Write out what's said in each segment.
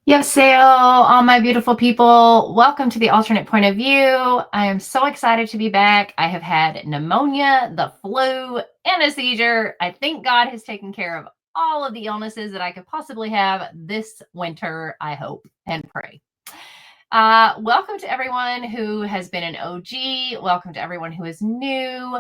Yoseo, all my beautiful people. Welcome to the alternate point of view. I am so excited to be back. I have had pneumonia, the flu, and a seizure. I think God has taken care of all of the illnesses that I could possibly have this winter, I hope and pray. Welcome to everyone who has been an OG. Welcome to everyone who is new.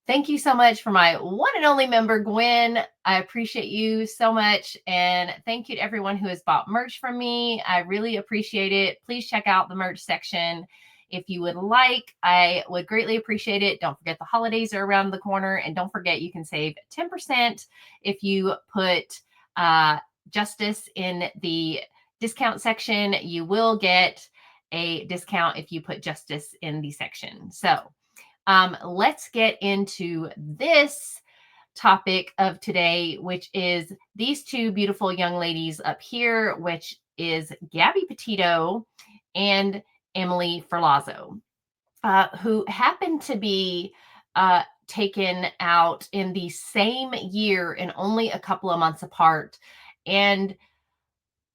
Thank you so much for my one and only member, Gwen. I appreciate you so much. And thank you to everyone who has bought merch from me. I really appreciate it. Please check out the merch section if you would like. I would greatly appreciate it. Don't forget the holidays are around the corner. And don't forget you can save 10% if you put Justice in the discount section. You will get a discount if you put Justice in the section. So let's get into this topic of today, which is these two beautiful young ladies up here, which is Gabby Petito and Emily Ferlazzo, who happen to be taken out in the same year and only a couple of months apart. And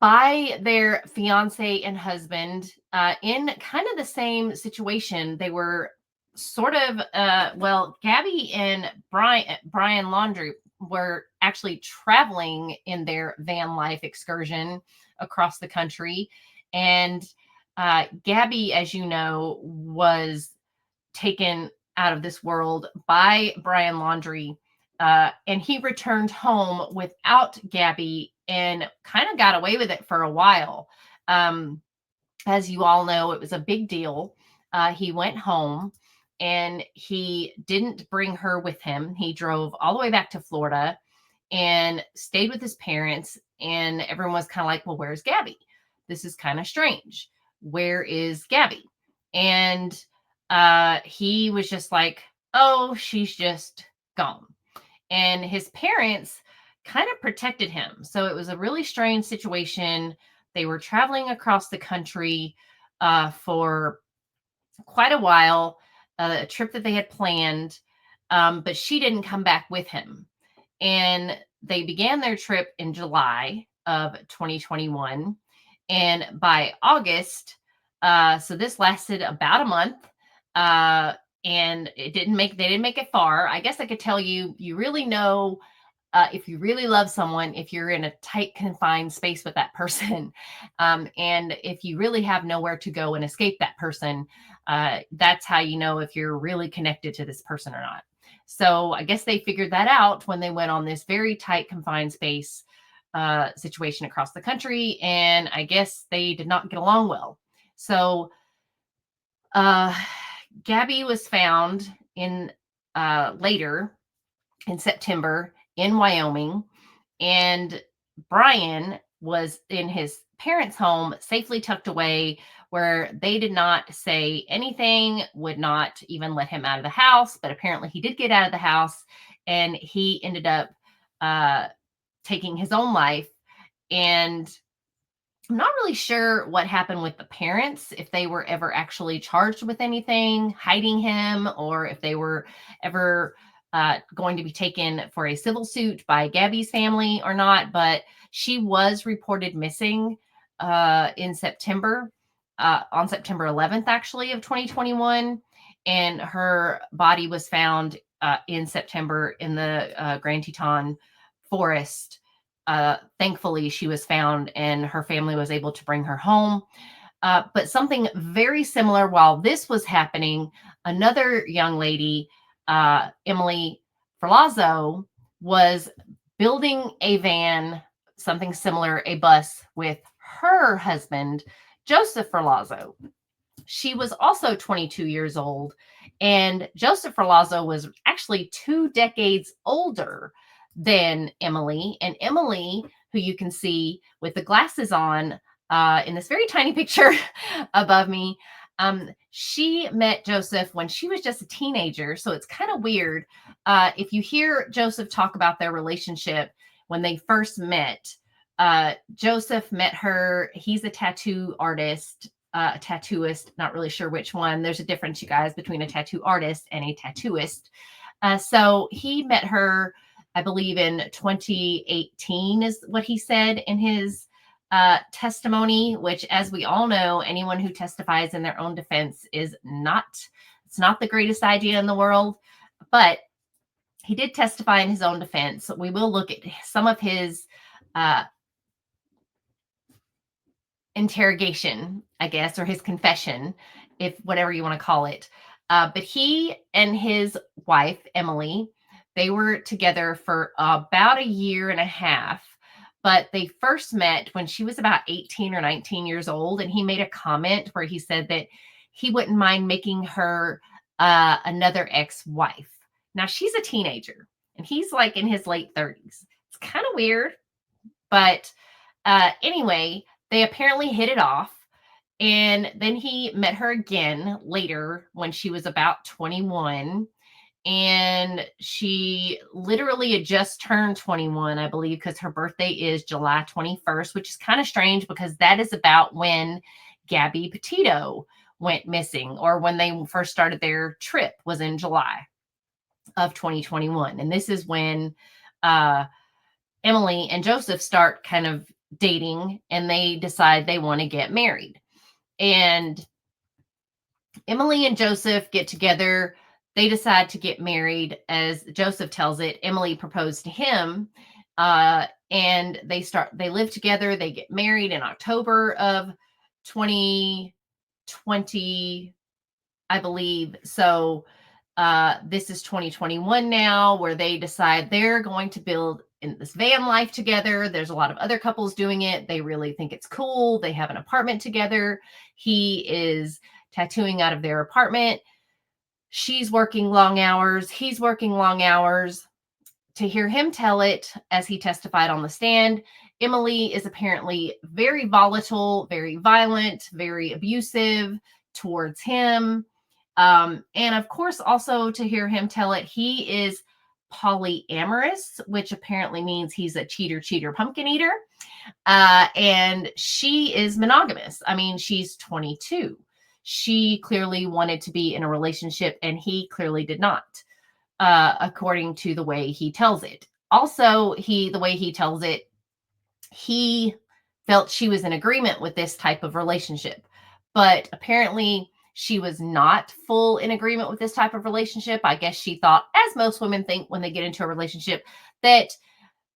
by their fiance and husband in kind of the same situation. They were sort of Gabby and Brian Laundrie were actually traveling in their van life excursion across the country, and Gabby, as you know, was taken out of this world by Brian Laundrie, and he returned home without Gabby and kind of got away with it for a while. As you all know, it was a big deal. He went home and he didn't bring her with him. He drove all the way back to Florida and stayed with his parents. And everyone was kind of like, well, where's Gabby? This is kind of strange. Where is Gabby? And he was just like, oh, she's just gone. And his parents kind of protected him. So it was a really strange situation. They were traveling across the country for quite a while, a trip that they had planned, but she didn't come back with him. And they began their trip in July of 2021. And by August, so this lasted about a month. And they didn't make it far. I guess I could tell you, you really know if you really love someone, if you're in a tight, confined space with that person, and if you really have nowhere to go and escape that person, that's how you know if you're really connected to this person or not. So I guess they figured that out when they went on this very tight, confined space situation across the country, and I guess they did not get along well. So Gabby was found in later in September in Wyoming, and Brian was in his parents' home, safely tucked away, where they did not say anything, would not even let him out of the house. But apparently, he did get out of the house, and he ended up taking his own life. And I'm not really sure what happened with the parents, if they were ever actually charged with anything, hiding him, or if they were ever going to be taken for a civil suit by Gabby's family or not. But she was reported missing in September, on September 11th, actually, of 2021. And her body was found in September in the Grand Teton forest. Thankfully, she was found and her family was able to bring her home. But something very similar while this was happening, another young lady, Emily Ferlazzo, was building a van, something similar, a bus, with her husband, Joseph Ferlazzo. She was also 22 years old, and Joseph Ferlazzo was actually 2 decades older than Emily. And Emily, who you can see with the glasses on in this very tiny picture above me, she met Joseph when she was just a teenager. So it's kind of weird. If you hear Joseph talk about their relationship when they first met, Joseph met her. He's a tattoo artist, a tattooist, not really sure which one. There's a difference, you guys, between a tattoo artist and a tattooist. So he met her, I believe, in 2018 is what he said in his testimony, which, as we all know, anyone who testifies in their own defense it's not the greatest idea in the world, but he did testify in his own defense. We will look at some of his uh, interrogation, I guess, or his confession, if whatever you want to call it. But he and his wife, Emily, they were together for about a year and a half. But they first met when she was about 18 or 19 years old. And he made a comment where he said that he wouldn't mind making her another ex-wife. Now, she's a teenager and he's like in his late 30s. It's kind of weird. But anyway, they apparently hit it off. And then he met her again later when she was about 21. And she literally had just turned 21, I believe, because her birthday is July 21st, which is kind of strange because that is about when Gabby Petito went missing, or when they first started their trip was in July of 2021. And this is when Emily and Joseph start kind of dating, and they decide they want to get married. And Emily and Joseph get together. They decide to get married. As Joseph tells it, Emily proposed to him, and they live together. They get married in October of 2020, I believe. So this is 2021 now, where they decide they're going to build in this van life together. There's a lot of other couples doing it. They really think it's cool. They have an apartment together. He is tattooing out of their apartment. She's working long hours. He's working long hours. To hear him tell it, as he testified on the stand, Emily is apparently very volatile, very violent, very abusive towards him. And of course, also to hear him tell it, he is polyamorous, which apparently means he's a cheater, pumpkin eater. And she is monogamous. I mean, she's 22. She clearly wanted to be in a relationship, and he clearly did not, according to the way he tells it. Also, the way he tells it, he felt she was in agreement with this type of relationship, but apparently she was not full in agreement with this type of relationship. I guess she thought, as most women think when they get into a relationship, that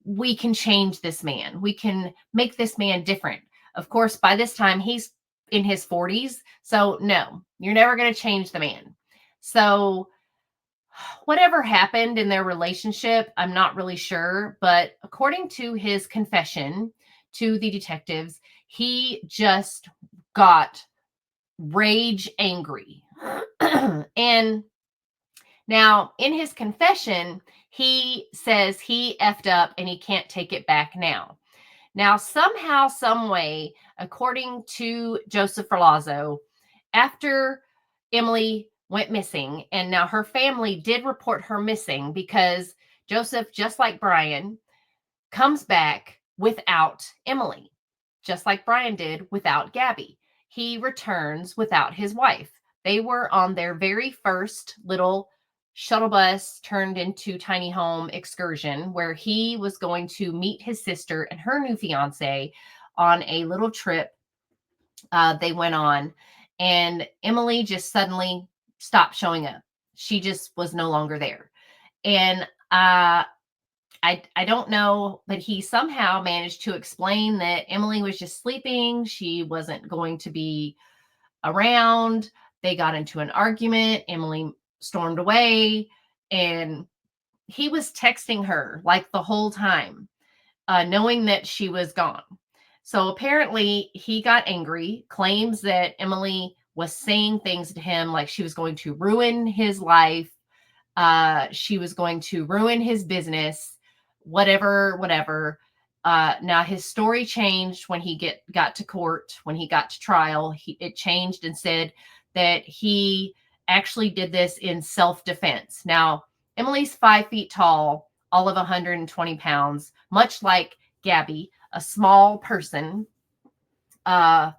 we can change this man. We can make this man different. Of course, by this time, he's in his 40s. So no, you're never going to change the man. So whatever happened in their relationship, I'm not really sure. But according to his confession to the detectives, he just got rage angry. And now in his confession, he says he effed up and he can't take it back now. Now, somehow, some way, according to Joseph Ferlazzo, after Emily went missing, and now her family did report her missing because Joseph, just like Brian, comes back without Emily, just like Brian did without Gabby. He returns without his wife. They were on their very first little shuttle bus turned into tiny home excursion, where he was going to meet his sister and her new fiance on a little trip they went on. And Emily just suddenly stopped showing up. She just was no longer there. And I don't know, but he somehow managed to explain that Emily was just sleeping. She wasn't going to be around. They got into an argument. Emily stormed away, and he was texting her like the whole time, knowing that she was gone. So apparently he got angry, claims that Emily was saying things to him like she was going to ruin his life. She was going to ruin his business, whatever. Now his story changed when he got to court, when he got to trial. It changed and said that he actually did this in self-defense. Now, Emily's 5 feet tall, all of 120 pounds, much like Gabby, a small person, not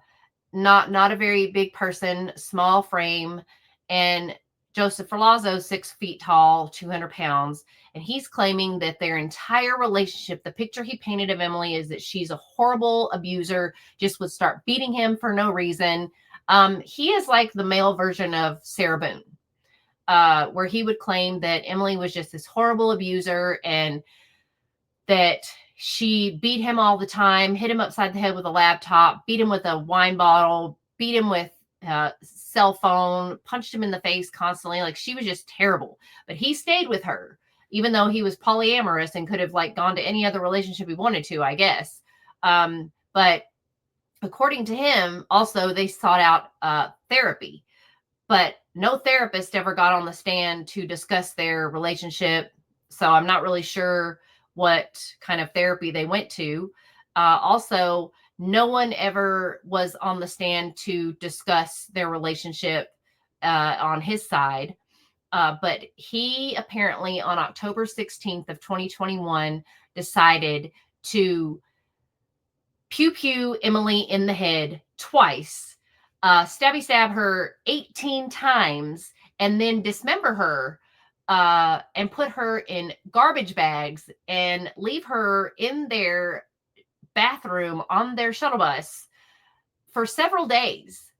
a very big person, small frame. And Joseph Ferlazzo, 6 feet tall, 200 pounds. And he's claiming that their entire relationship, the picture he painted of Emily is that she's a horrible abuser, just would start beating him for no reason. He is like the male version of Sarah Boone, where he would claim that Emily was just this horrible abuser and that she beat him all the time, hit him upside the head with a laptop, beat him with a wine bottle, beat him with a cell phone, punched him in the face constantly. Like, she was just terrible. But he stayed with her, even though he was polyamorous and could have like gone to any other relationship he wanted to, I guess. But according to him, also they sought out therapy, but no therapist ever got on the stand to discuss their relationship. So I'm not really sure what kind of therapy they went to. Also, no one ever was on the stand to discuss their relationship on his side. But he apparently on October 16th of 2021 decided to pew Emily in the head twice, stab her 18 times, and then dismember her and put her in garbage bags and leave her in their bathroom on their shuttle bus for several days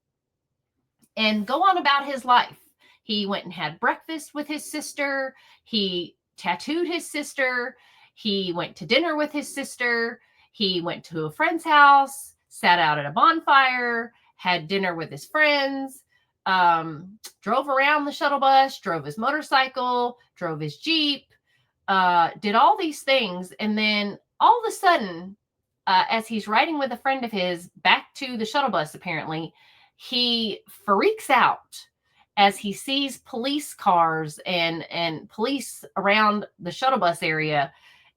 and go on about his life. He went and had breakfast with his sister. He tattooed his sister. He went to dinner with his sister. He went to a friend's house, sat out at a bonfire, had dinner with his friends, drove around the shuttle bus, drove his motorcycle, drove his Jeep, did all these things. And then all of a sudden, as he's riding with a friend of his back to the shuttle bus, apparently, he freaks out as he sees police cars and police around the shuttle bus area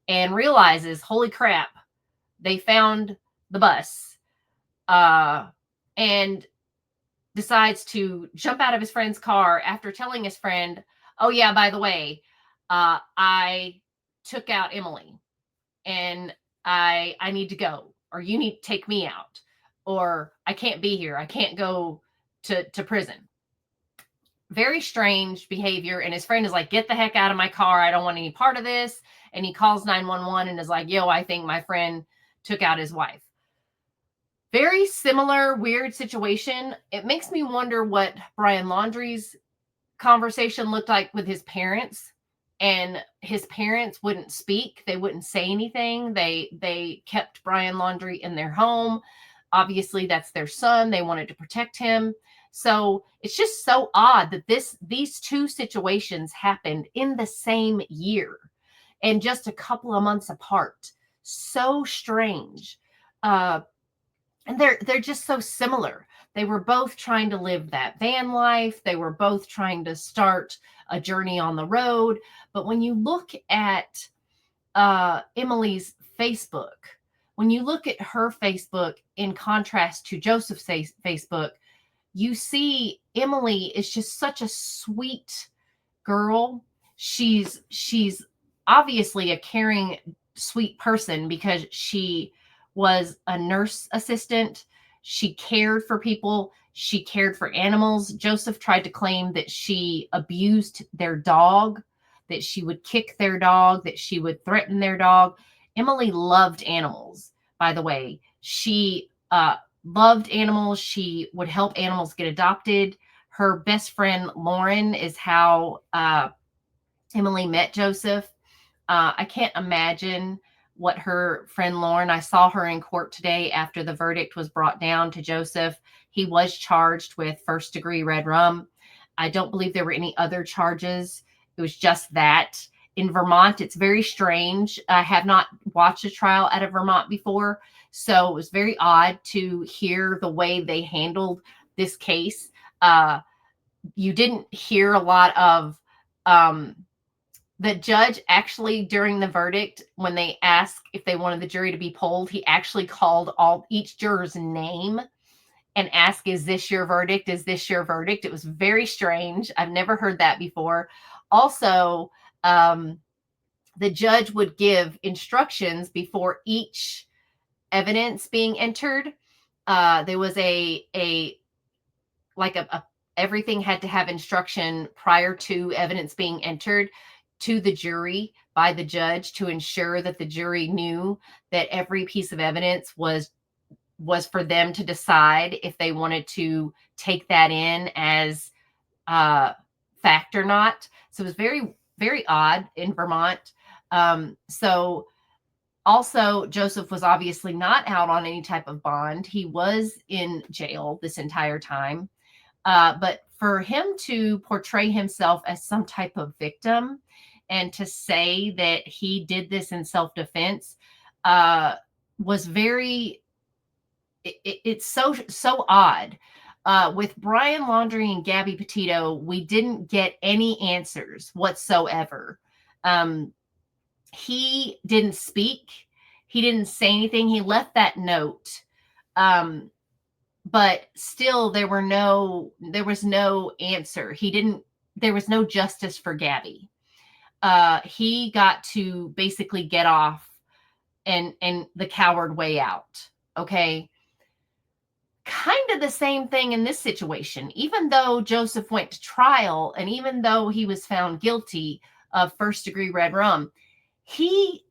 and realizes, holy crap, they found the bus, and decides to jump out of his friend's car after telling his friend, oh yeah, by the way, I took out Emily and I need to go, or you need to take me out, or I can't be here. I can't go to prison. Very strange behavior. And his friend is like, get the heck out of my car. I don't want any part of this. And he calls 911 and is like, yo, I think my friend took out his wife. Very similar, weird situation. It makes me wonder what Brian Laundrie's conversation looked like with his parents. And his parents wouldn't speak. They wouldn't say anything. They kept Brian Laundrie in their home. Obviously, that's their son. They wanted to protect him. So it's just so odd that these two situations happened in the same year and just a couple of months apart. So strange. And they're just so similar. They were both trying to live that van life. They were both trying to start a journey on the road. But when you look at Emily's Facebook, when you look at her Facebook in contrast to Joseph's Facebook, you see Emily is just such a sweet girl. She's obviously a caring, sweet person because she was a nurse assistant. She cared for people. She cared for animals. Joseph tried to claim that she abused their dog, that she would kick their dog, that she would threaten their dog. Emily loved animals, by the way. She loved animals. She would help animals get adopted. Her best friend, Lauren, is how Emily met Joseph. I can't imagine what her friend Lauren, I saw her in court today after the verdict was brought down to Joseph. He was charged with first-degree red rum. I don't believe there were any other charges. It was just that. In Vermont, it's very strange. I have not watched a trial out of Vermont before, so it was very odd to hear the way they handled this case. You didn't hear a lot of the judge actually during the verdict, when they asked if they wanted the jury to be polled, he actually called each juror's name and asked, is this your verdict? Is this your verdict? It was very strange. I've never heard that before. Also, the judge would give instructions before each evidence being entered. There was everything had to have instruction prior to evidence being entered. to the jury by the judge to ensure that the jury knew that every piece of evidence was for them to decide if they wanted to take that in as fact or not. So it was very, very odd in Vermont. So also, Joseph was obviously not out on any type of bond. He was in jail this entire time. But for him to portray himself as some type of victim and to say that he did this in self-defense was very, it's so odd. With Brian Laundrie and Gabby Petito, we didn't get any answers whatsoever. He didn't speak. He didn't say anything. He left that note. But still there was no answer. There was no justice for Gabby. He got to basically get off and the coward way out. Okay. Kind of the same thing in this situation. Even though Joseph went to trial and even though he was found guilty of first degree red rum, he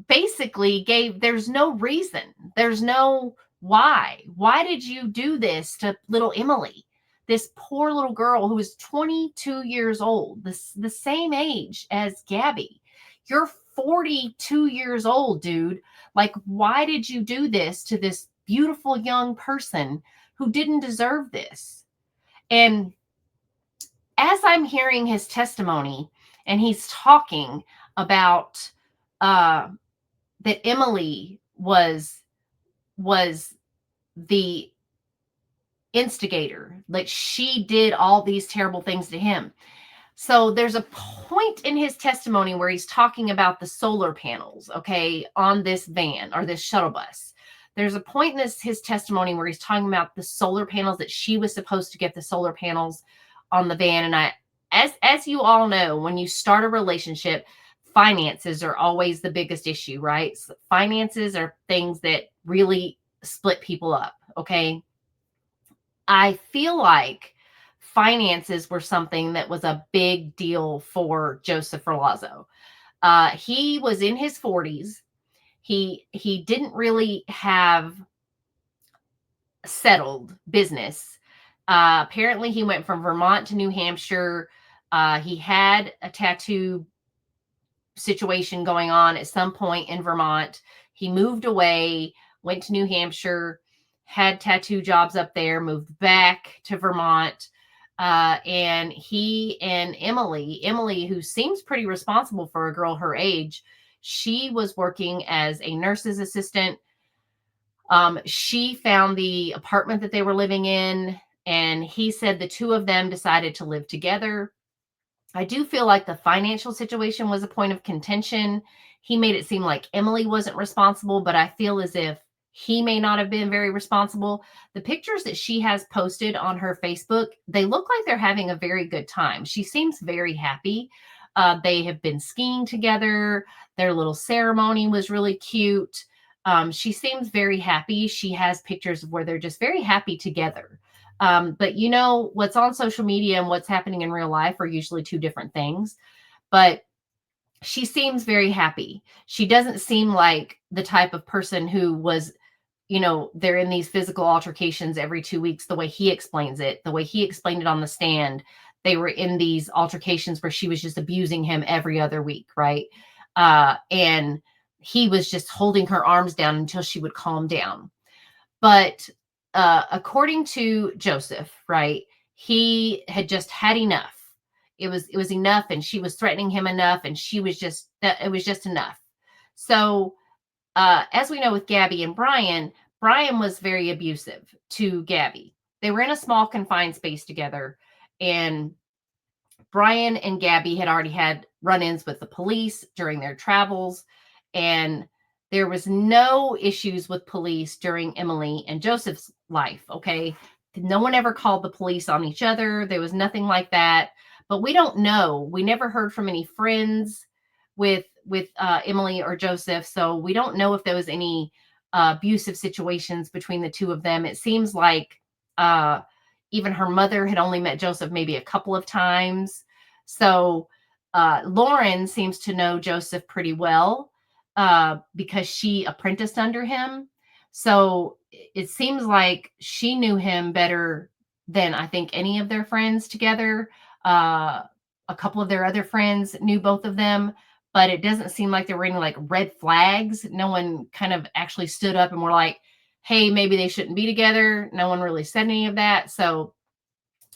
basically there's no reason. There's no why. Why did you do this to little Emily? This poor little girl who is 22 years old, the same age as Gabby. You're 42 years old, dude. Like, why did you do this to this beautiful young person who didn't deserve this? And as I'm hearing his testimony and he's talking about that Emily was the instigator, like she did all these terrible things to him. So there's a point in his testimony where he's talking about the solar panels, okay, on this van or this shuttle bus. There's a point in his testimony where he's talking about the solar panels, that she was supposed to get the solar panels on the van. And as you all know, when you start a relationship, finances are always the biggest issue, right? So finances are things that really split people up, okay? I feel like finances were something that was a big deal for Joseph Ferlazzo. He was in his 40s. He didn't really have settled business. Apparently, he went from Vermont to New Hampshire. He had a tattoo situation going on at some point in Vermont. He moved away, went to New Hampshire, had tattoo jobs up there, moved back to Vermont. And he and Emily, who seems pretty responsible for a girl her age, she was working as a nurse's assistant. She found the apartment that they were living in, and he said the two of them decided to live together. I do feel like the financial situation was a point of contention. He made it seem like Emily wasn't responsible, but I feel as if he may not have been very responsible. The pictures that she has posted on her Facebook, they look like they're having a very good time. She seems very happy. They have been skiing together. Their little ceremony was really cute. She seems very happy. She has pictures of where they're just very happy together. But you know, what's on social media and what's happening in real life are usually two different things. But she seems very happy. She doesn't seem like the type of person who was, you know, they're in these physical altercations every 2 weeks, the way he explains it, the way he explained it on the stand. They were in these altercations where she was just abusing him every other week, right? And he was just holding her arms down until she would calm down. But according to Joseph, right, he had just had enough. It was enough, and she was threatening him enough, and it was just enough. So as we know with Gabby and Brian was very abusive to Gabby. They were in a small confined space together, and Brian and Gabby had already had run-ins with the police during their travels, and there was no issues with police during Emily and Joseph's life, okay? No one ever called the police on each other. There was nothing like that. But we don't know. We never heard from any friends with Emily or Joseph, so we don't know if there was any abusive situations between the two of them. It seems like even her mother had only met Joseph maybe a couple of times. So Lauren seems to know Joseph pretty well because she apprenticed under him. So it seems like she knew him better than I think any of their friends together. A couple of their other friends knew both of them, but it doesn't seem like there were any like red flags. No one kind of actually stood up and were like, hey, maybe they shouldn't be together. No one really said any of that. So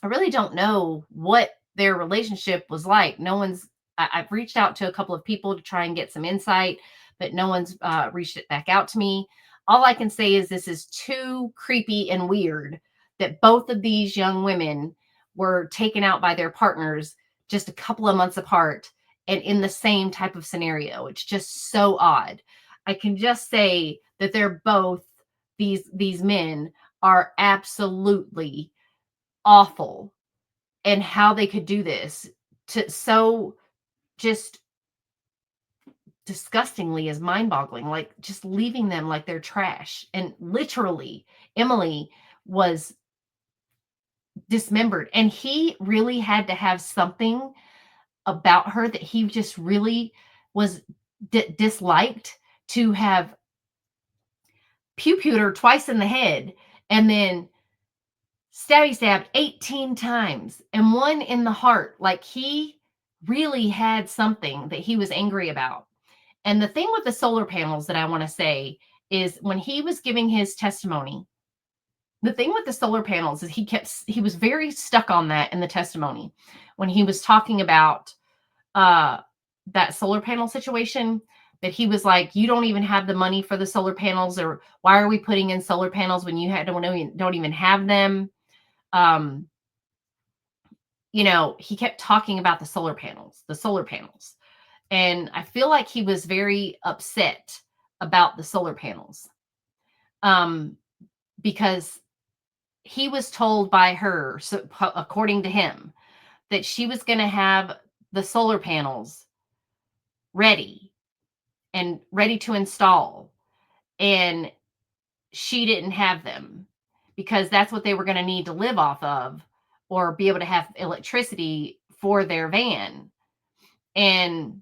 I really don't know what their relationship was like. No one's, I've reached out to a couple of people to try and get some insight, but no one's reached it back out to me. All I can say is this is too creepy and weird that both of these young women were taken out by their partners just a couple of months apart and in the same type of scenario. It's just so odd. I can just say that they're both, these men are absolutely awful, and how they could do this to so just disgustingly is mind-boggling, like just leaving them like they're trash. And literally Emily was dismembered, and he really had to have something about her that he just really was disliked, to have pew-pewed her twice in the head and then stabbed 18 times and one in the heart. Like he really had something that he was angry about. And the thing with the solar panels that I want to say is when he was giving his testimony, the thing with the solar panels is he was very stuck on that in the testimony when he was talking about uh that solar panel situation, that he was like, you don't even have the money for the solar panels, or why are we putting in solar panels when you don't even have them? um he kept talking about the solar panels. And I feel like he was very upset about the solar panels. Um, because he was told by her, so according to him, that she was going to have the solar panels ready and ready to install. And she didn't have them because that's what they were going to need to live off of, or be able to have electricity for their van. And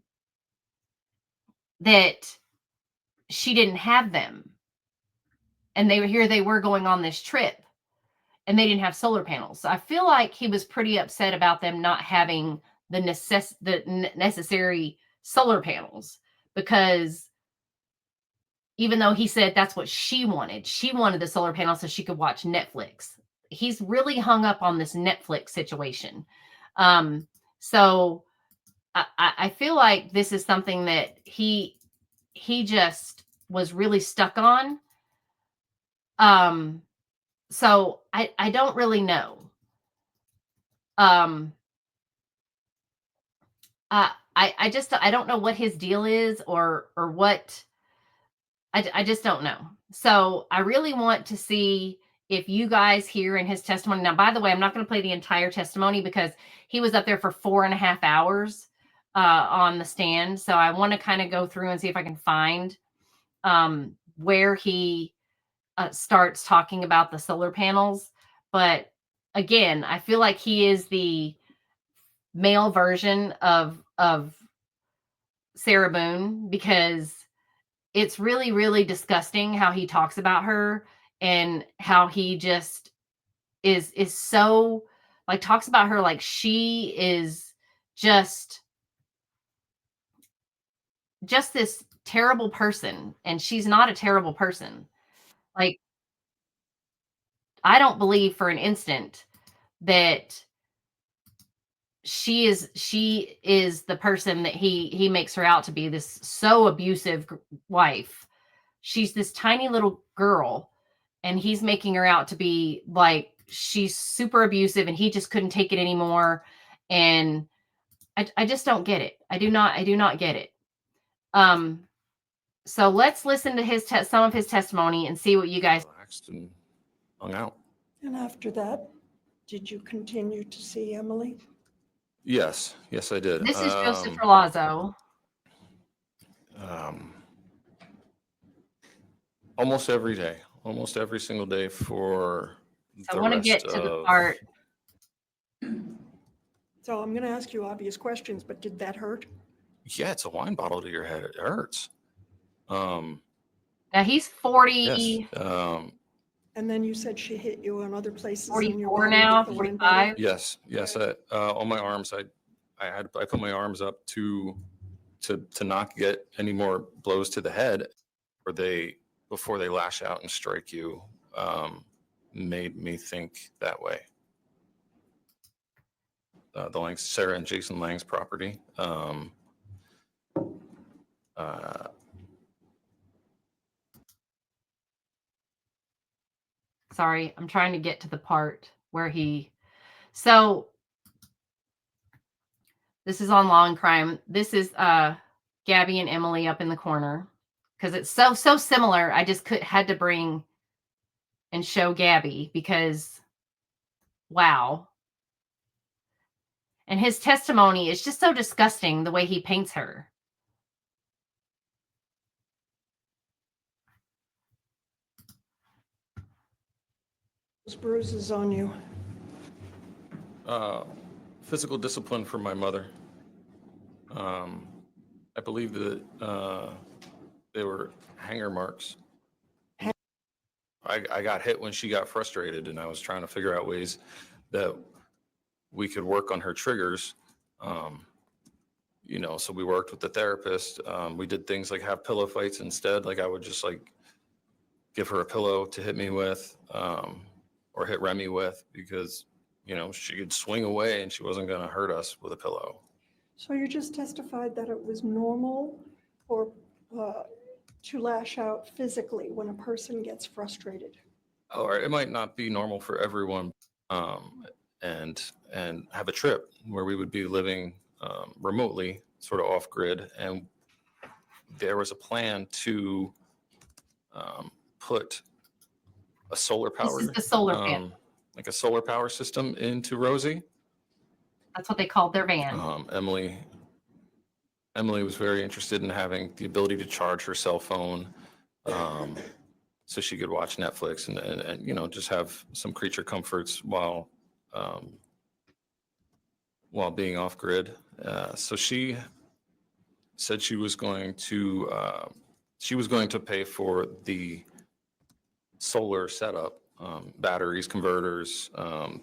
that she didn't have them. And they were going on this trip and they didn't have solar panels. So I feel like he was pretty upset about them not having the necessary solar panels, because even though he said that's what she wanted the solar panels so she could watch Netflix. He's really hung up on this Netflix situation. So I feel like this is something that he just was really stuck on. So I don't really know. Um, I don't know what his deal is, or what. I just don't know. So I really want to see if you guys hear in his testimony. Now, by the way, I'm not going to play the entire testimony because he was up there for 4.5 hours on the stand. So I want to kind of go through and see if I can find where he starts talking about the solar panels. But again, I feel like he is the male version of Sarah Boone, because it's really, really disgusting how he talks about her, and how he just is so, like, talks about her like she is just this terrible person, and she's not a terrible person. Like, I don't believe for an instant that she is the person that he makes her out to be, this so abusive wife. She's this tiny little girl, and he's making her out to be like she's super abusive, and he just couldn't take it anymore. And I just don't get it. I do not get it. So let's listen to some of his testimony and see what you guys relaxed and hung out. And after that, did you continue to see Emily? Yes, I did. This is Joseph Ferlazzo. Almost every day, almost every single day for So the I want to rest get to the of part. So I'm going to ask you obvious questions, but did that hurt? Yeah, it's a wine bottle to your head. It hurts. Now he's 40, Yes. And then you said she hit you on other places in your 44 body now, with the wine bottle? 45. Yes. Yes. On my arms, I put my arms up to not get any more blows to the head, or before they lash out and strike you. Made me think that way. The Sarah and Jason Lang's property. Sorry, I'm trying to get to the part where so this is on Law and Crime. This is Gabby and Emily up in the corner because it's so similar. I just had to bring and show Gabby because wow. And his testimony is just so disgusting the way he paints her. Those bruises on you. Physical discipline from my mother. I believe that they were hanger marks. I got hit when she got frustrated, and I was trying to figure out ways that we could work on her triggers. So we worked with the therapist. We did things like have pillow fights instead. Like I would just give her a pillow to hit me with, or hit Remy with, because she could swing away and she wasn't going to hurt us with a pillow. So you just testified that it was normal to lash out physically when a person gets frustrated. Or it might not be normal for everyone, and have a trip where we would be living remotely, sort of off grid, and there was a plan to put a solar power, This is the solar panel. like a solar power system into Rosie. That's what they called their van. Emily was very interested in having the ability to charge her cell phone, so she could watch Netflix and just have some creature comforts while being off grid. So she said she was going to pay for the solar setup, batteries, converters,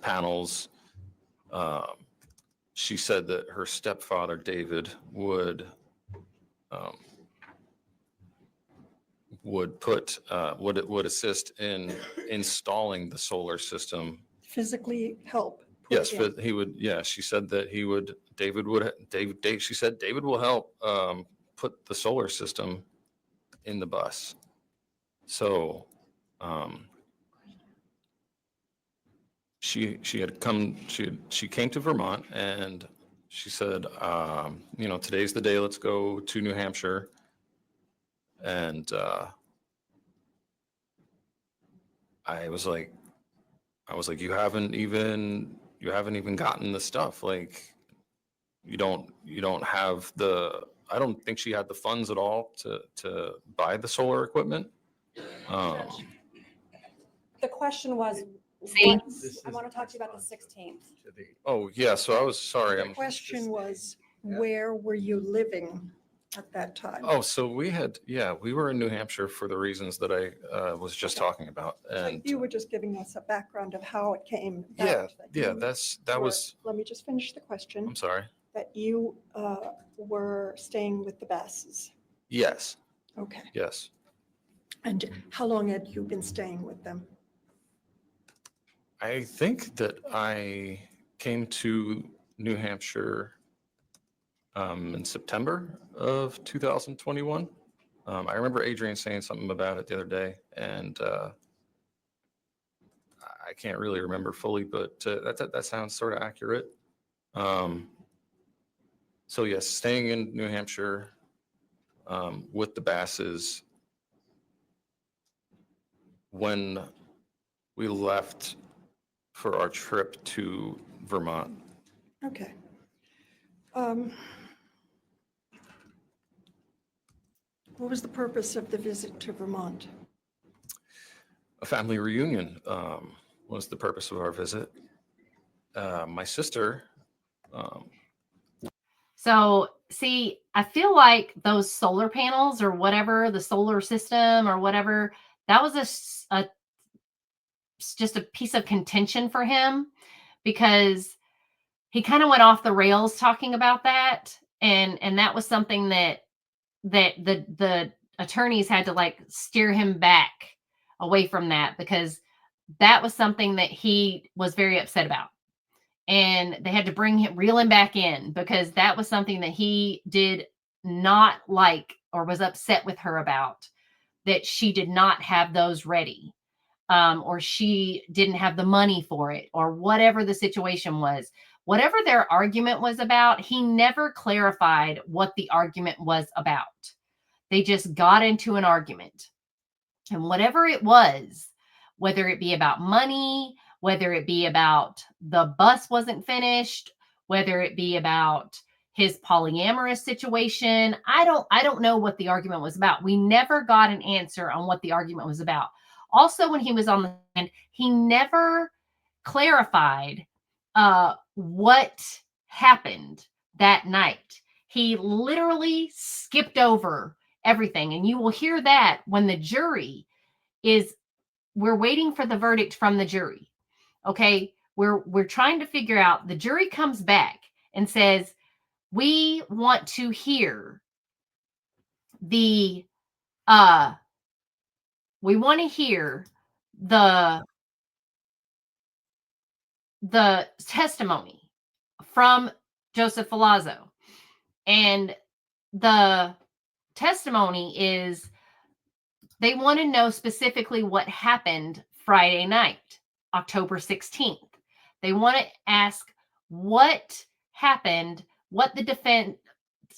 panels. She said that her stepfather, David, would assist in installing the solar system. Physically help. Yes, he would. Yeah, she said that he would. She said David will help put the solar system in the bus. So, she came to Vermont, and she said, today's the day. Let's go to New Hampshire. And I was like, you haven't even gotten the stuff. Like, you don't have the. I don't think she had the funds at all to buy the solar equipment. The question was, See? I want to talk to you about the 16th. Oh yeah, so I was sorry. The question was, where were you living at that time? Oh, so we were in New Hampshire for the reasons that I was just talking about, and You were just giving us a background of how it came yeah, about. that was. Let me just finish the question. I'm sorry. That you were staying with the Basses. Yes. Okay. Yes. And how long had you been staying with them? I think that I came to New Hampshire in September of 2021. I remember Adrian saying something about it the other day, and I can't really remember fully, but that sounds sort of accurate. So yes, staying in New Hampshire with the Basses when we left for our trip to Vermont. Okay. What was the purpose of the visit to Vermont? A family reunion was the purpose of our visit. My sister So, see, I feel like those solar panels or whatever, the solar system or whatever, that was just a piece of contention for him because he kind of went off the rails talking about that, and that was something that the attorneys had to like steer him back away from that because that was something that he was very upset about. And they had to reel him back in because that was something that he did not like or was upset with her about, that she did not have those ready, or she didn't have the money for it, or whatever the situation was. Whatever their argument was about, he never clarified what the argument was about. They just got into an argument. And whatever it was, whether it be about money, whether it be about the bus wasn't finished, whether it be about his polyamorous situation, I don't know what the argument was about. We never got an answer on what the argument was about. Also, when he was on the stand, he never clarified what happened that night. He literally skipped over everything. And you will hear that when the jury we're waiting for the verdict from the jury. Okay. We're trying to figure out, the jury comes back and says, we want to hear the the testimony from Joseph Ferlazzo. And the testimony is, they want to know specifically what happened Friday night, October 16th. They want to ask what happened, what the defense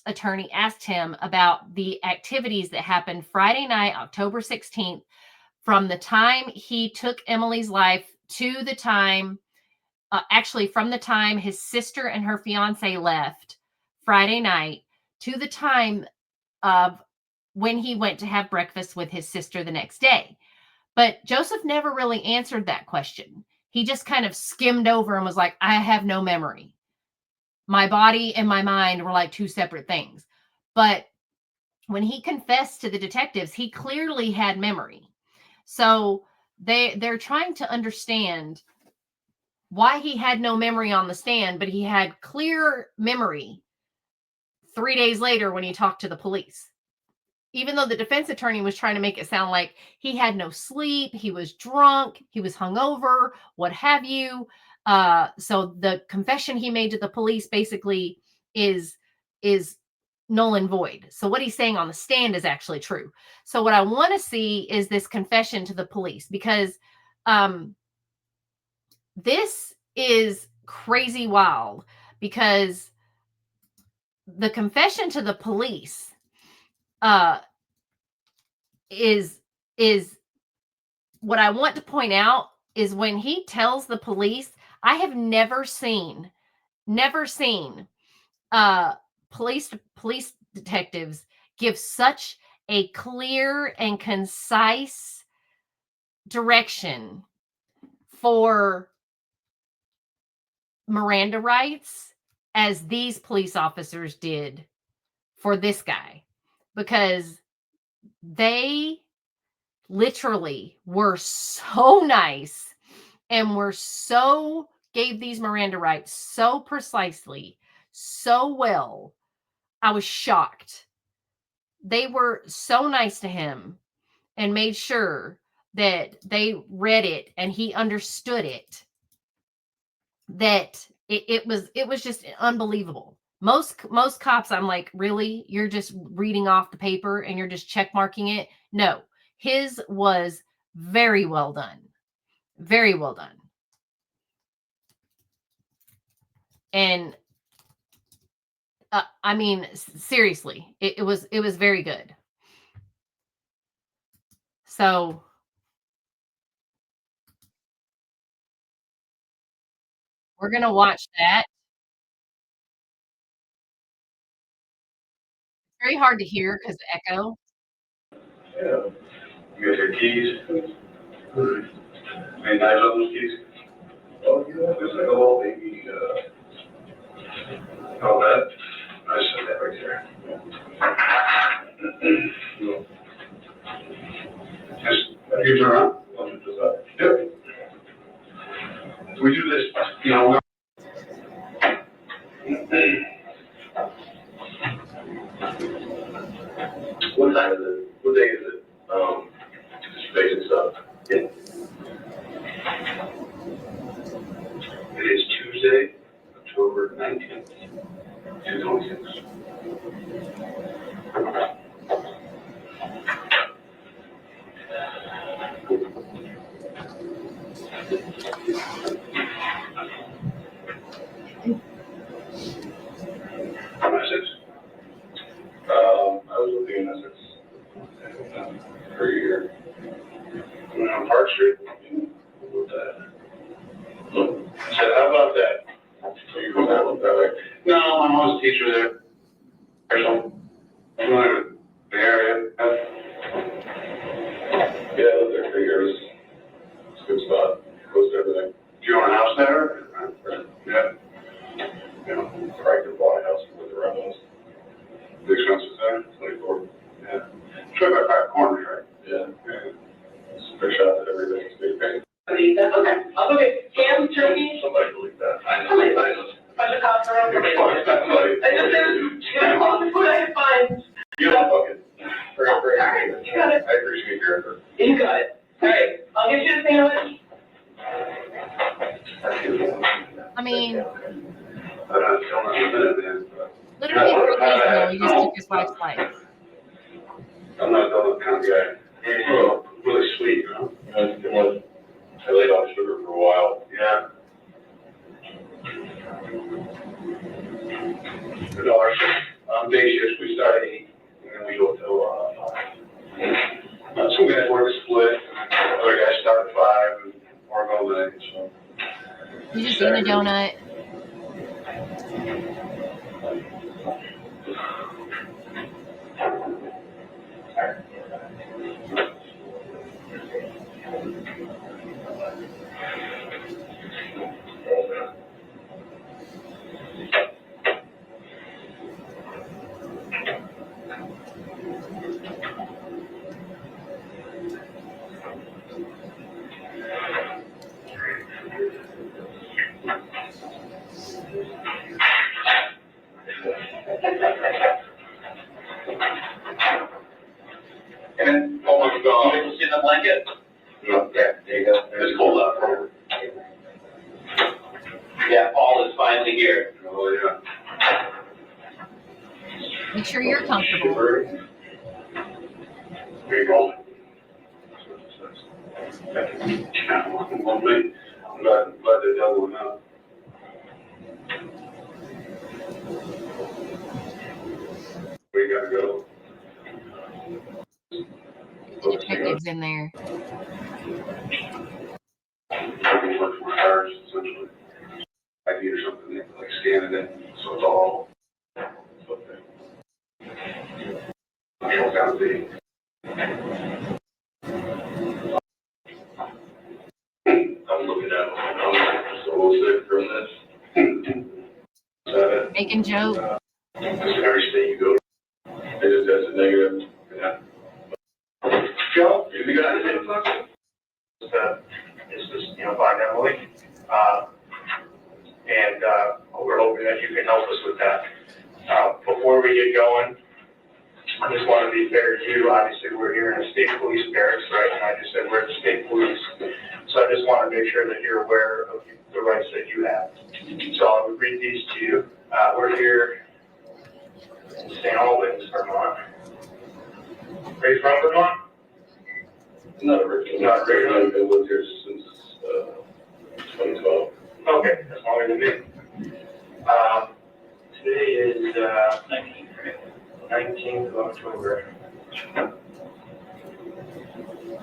attorney asked him about the activities that happened Friday night, October 16th, from the time he took Emily's life to the time, actually from the time his sister and her fiance left Friday night to the time of when he went to have breakfast with his sister the next day. But Joseph never really answered that question. He just kind of skimmed over and was like, I have no memory. My body and my mind were like two separate things. But when he confessed to the detectives, he clearly had memory. So they're trying to understand why he had no memory on the stand, but he had clear memory 3 days later when he talked to the police. Even though the defense attorney was trying to make it sound like he had no sleep, he was drunk, he was hungover, what have you. So the confession he made to the police basically is null and void. So what he's saying on the stand is actually true. So what I want to see is this confession to the police, because this is crazy wild, because the confession to the police is what I want to point out is when he tells the police, I have never seen police detectives give such a clear and concise direction for Miranda rights as these police officers did for this guy, because they literally were so nice and gave these Miranda rights so precisely, so well. I was shocked. They were so nice to him and made sure that they read it and he understood it, that it was just unbelievable. Most cops, I'm like, really? You're just reading off the paper and you're just check marking it? No, his was very well done. Very well done. And I mean, seriously, it was very good. So we're going to watch that. It's very hard to hear because of echo. Yeah. You got your keys? And I love those keys. Oh, yeah. It's like, oh, baby, You turn around. Yep. We do this, you know. What time is it? What day is it? Just basic stuff. Yeah. It is Tuesday, October 19th, 2026. Essex. I was living in Essex for a year. Went on Park Street. With that. I said, how about that? So you go that look that way? No, my mom's a teacher there. Or something. I'm not in the area. Yeah, I lived there for years. It's a good spot. Close to everything. Do you own a house there? Yeah. You know, Frank bought a house with the rentals. The expenses there? 24. Yeah. Try by 5 corners, right? Yeah. It's a big shot at everything. It's big pain. Okay, I'll go get ham, turkey, Somebody believe that. I know. Somebody- I know. bunch of cops around. You're fine. Somebody- I just said, all the food I can find. You don't fuck it. All right, you got it. I appreciate your effort. You got it. All right, I'll get you a sandwich. I mean, I'm not telling you in a minute, man. literally 3 days ago, he just took his wife's life. I'm not that kind of guy. Well, really sweet, you know? I laid off sugar for a while. Yeah. Good hours. Day shifts, we start at 8, and then we go till 5. Some guys work a split, other guys start at 5 and work all day, so. You just eating a donut. And, oh my God. You see the blanket? Yeah, there you go. It's cold out. Yeah, Paul is finally here. Oh, yeah. Make sure you're comfortable. There you go. Well, me, I'm glad they dealt with that. We gotta go. The detective's in there. I work for cars, essentially. ID or something, they have to like scan it in, so it's all. Okay. I don't count the. I'm looking at it, I'm so sick from this. Making jokes. Every state you go to, they just test a negative, yeah. Joe, you got anything to talk about? This is, by Emily. And we're hoping that you can help us with that. Before we get going, I just want to be fair to you. Obviously, we're here in a state police barracks, right? And I just said we're the state police. So I just want to make sure that you're aware of the rights that you have. So I will read these to you. We're here in St. Albans, Vermont. Are you from Vermont? Not originally. Not originally. I've been lived here since 2012. Okay, that's longer than me. Today is 19th of October.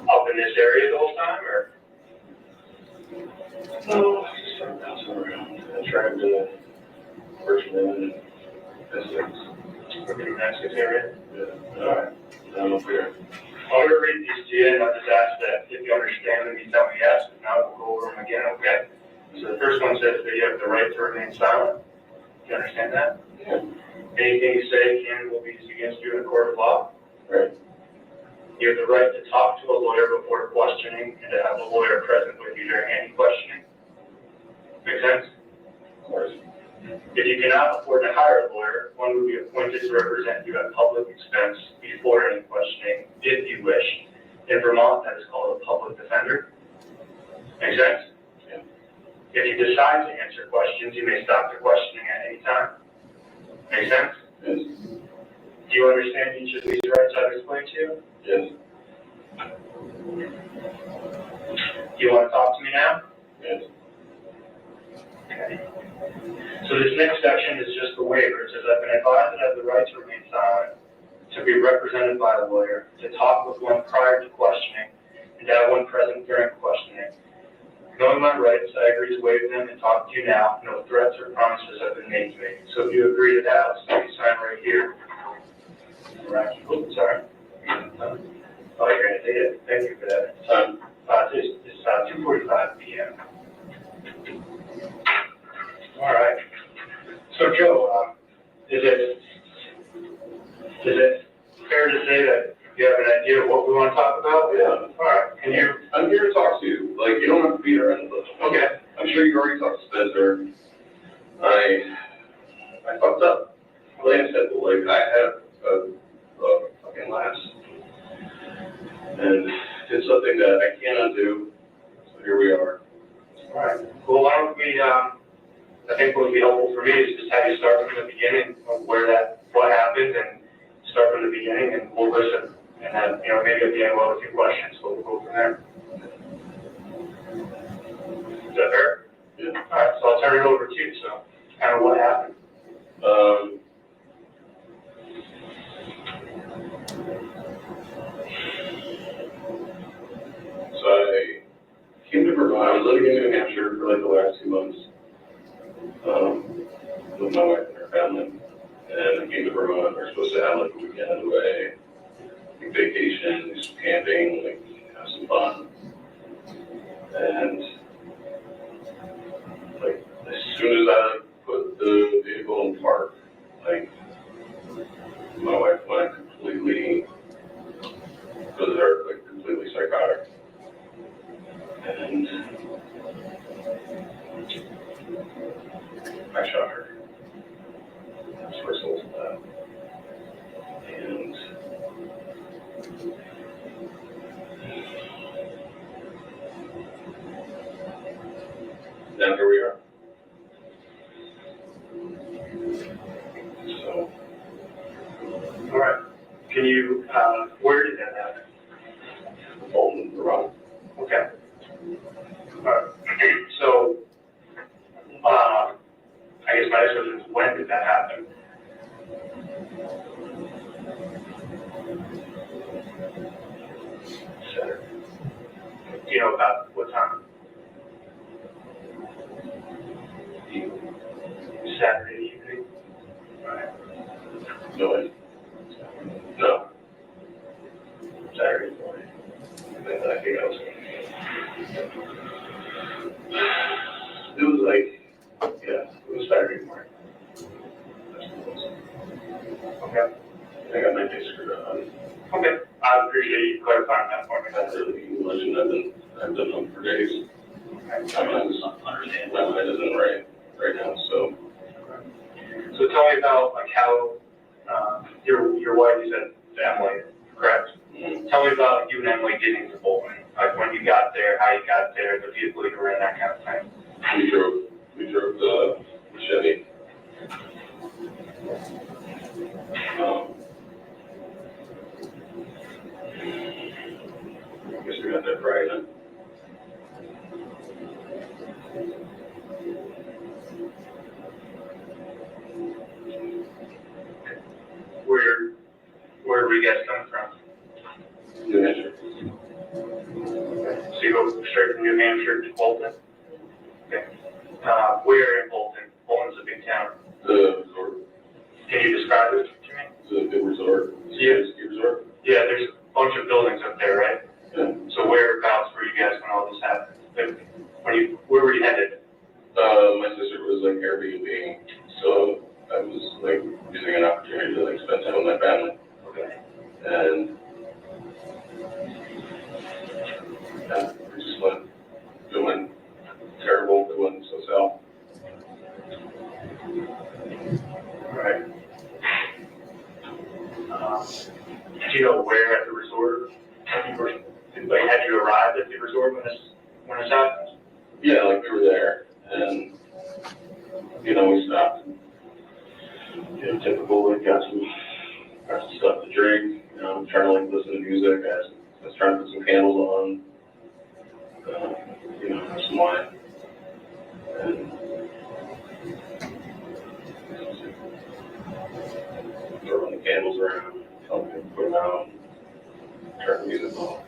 Up in this area the whole time, or? No, just started bouncing around. I tried to Richmond and Essex. Okay, Essex area? Yeah. All right. Down up here. I'm gonna read these to you, and I'll just ask that if you understand them, you tell me yes, and now we'll go over them again, okay? So the first one says that you have the right to remain silent. Do you understand that? Yeah. Anything you say can and will be used against you in a court of law. Right. You have the right to talk to a lawyer before questioning and to have a lawyer present with you during any questioning. Make sense? Of course. If you cannot afford to hire a lawyer, one would be appointed to represent you at public expense before any questioning, if you wish. In Vermont, that is called a public defender. Make sense? Yeah. If you decide to answer questions, you may stop the questioning at any time. Make sense? Yes. Do you understand each of these rights I've explained to you? Yes. Do you want to talk to me now? Yes. Okay. So this next section is just the waiver. It says, I've been advised that I have the right to remain silent, to be represented by a lawyer, to talk with one prior to questioning, and to have one present during questioning. Knowing my rights, I agree to waive them and talk to you now. No threats or promises have been made to me. So if you agree to that, I'll see you sign right here. Right. Oh, sorry. Oh, you're gonna take it. Thank you for that. It's 2:45 p.m. All right. So Joe, is it fair to say that you have an idea of what we want to talk about? Yeah. All right. Can you? I'm here to talk to you. Like, you don't have to be there. Okay. I'm sure you already talked to Spencer. I fucked up. Plain and simple. Like, I had a fucking lapse. And did something that I can't undo. So here we are. All right. Well, why don't we, I think what would be helpful for me is just have you start from the beginning of what happened, and start from the beginning, and we'll listen. And then, maybe at the end we'll have a few questions, but we'll go from there. Is that fair? Yeah. All right, so I'll turn it over to you. So, kind of what happened? So I came to Vermont. I was living in New Hampshire for like the last 2 months with my wife and her family. And I came to Vermont. We were supposed to have like a weekend away, like vacation, do some camping, like have some fun. And like as soon as I put the vehicle in park, like my wife went completely berserk, like completely psychotic. And I shot her. That's the result of that. And now here we are. So, All right. Can you, where did that happen? Bolton, Vermont. Okay. All right. So, I guess my next question is, when did that happen? Saturday. Do you know about what time? Saturday evening? All right. No way. No. Saturday morning. And then I think I was. It was like, yeah, it was Saturday morning. That's what it was. Okay. I think I might be screwed up. Okay. I appreciate you clarifying that for me. That's really imagine I've been home for days. I mean, I just understand my mind isn't right now, so. So tell me about like how your wife, you said Emily, correct? Tell me about you and Emily getting to Bolton. Like when you got there, how you got there, the vehicle you were in, that kind of thing. We drove the Chevy. I guess we got there Friday night. Where were you guys coming from? New Hampshire. So you go straight from New Hampshire to Bolton? Okay. Where in Bolton? Bolton's a big town. The resort. Can you describe it to me? It's a big resort. Yeah. Ski resort. Yeah, there's a bunch of buildings up there, right? Yeah. So whereabouts were you guys when all this happened? Where were you headed? My sister was like Airbnb, so I was like using an opportunity to like spend time with my family. Okay. And We just went doing terrible, doing so. Right. Do you know where at the resort? Like, had you arrived at the resort when this happened? Yeah, like we were there, and we stopped. Typical. Like got some stuff to drink. Trying to like listen to music. I was trying to put some candles on. Have some wine. And throwing the candles around, telling people to put them out, turn the music off.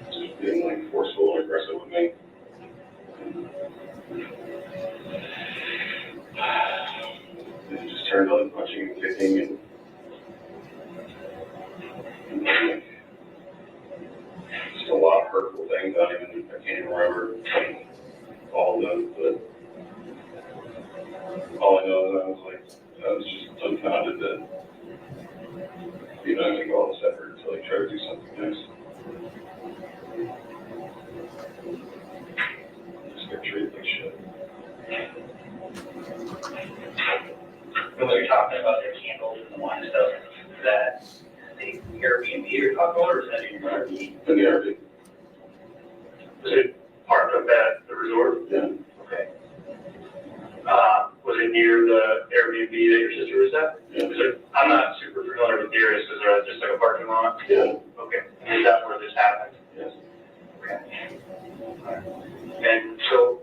Just being like forceful and aggressive with me. And it just turned on punching and kicking and like, just a lot of hurtful things. I can't even remember all of them, but all I know is I was just dumbfounded that I'm gonna go all this effort to like try to do something nice. Just get treated like shit. When we were talking about their candles and the wine stuff, is that the Airbnb you're talking about, or is that in your RV? In the RV. Was it parked up at the resort? Yeah. Okay. Was it near the Airbnb that your sister was at? Yeah. I'm not super familiar with Dearest. Is there just like a parking lot? Yeah. Okay. And is that where this happened? Yes. Okay. And so,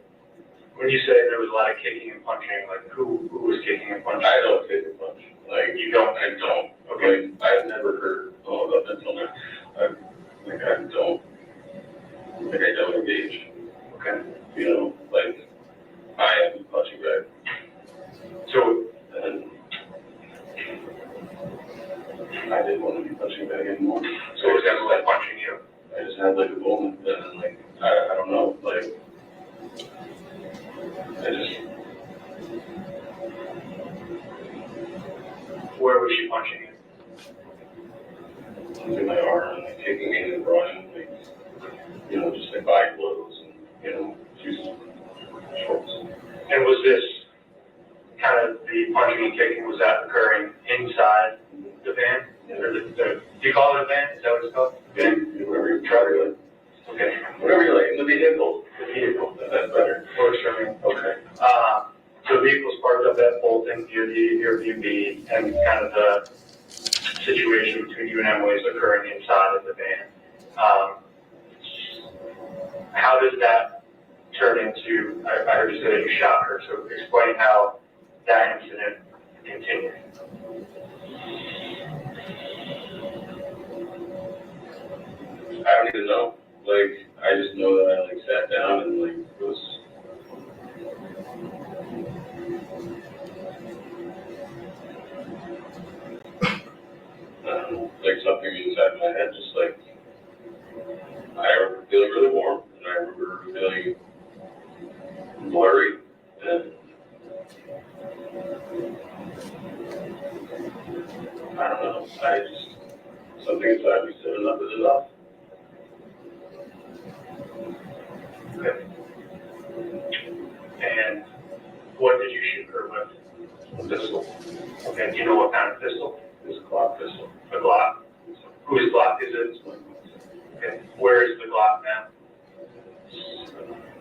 when you say there was a lot of kicking and punching, like who was kicking and punching? I don't take a punch. Like You don't? I don't. Okay. Like, I've never heard all of that until now. I don't. Like I don't engage. Okay. Like I am punching back. So, And I didn't want to be punching back anymore. so was that like punching you? I just had like a moment and then like I don't know, like I just Where was she punching you? in my arm and like kicking me and running, like just like body blows and she's shorts. And was this kind of the punching and kicking, was that occurring inside the van? Or do you call it a van? Is that what it's called? Yeah, whatever you try to like. Okay. Whatever you like, in the vehicle. The vehicle. That's better. Works for me. Okay. So the vehicle's parked up at Bolton near the Airbnb, and kind of the situation between you and Emily is occurring inside of the van. How does that turn into, I heard you say that you shot her, so explain how that incident continued. I don't even know. Like, I just know that I like sat down and like was. I don't know, like something inside my head, just like I remember feeling really warm, and I remember feeling blurry, and I don't know. Something inside me said enough is enough. Okay. And what did you shoot her with? A pistol. Okay, do you know what kind of pistol? It's a Glock pistol. A Glock. Whose Glock is it? Okay, where is the Glock now?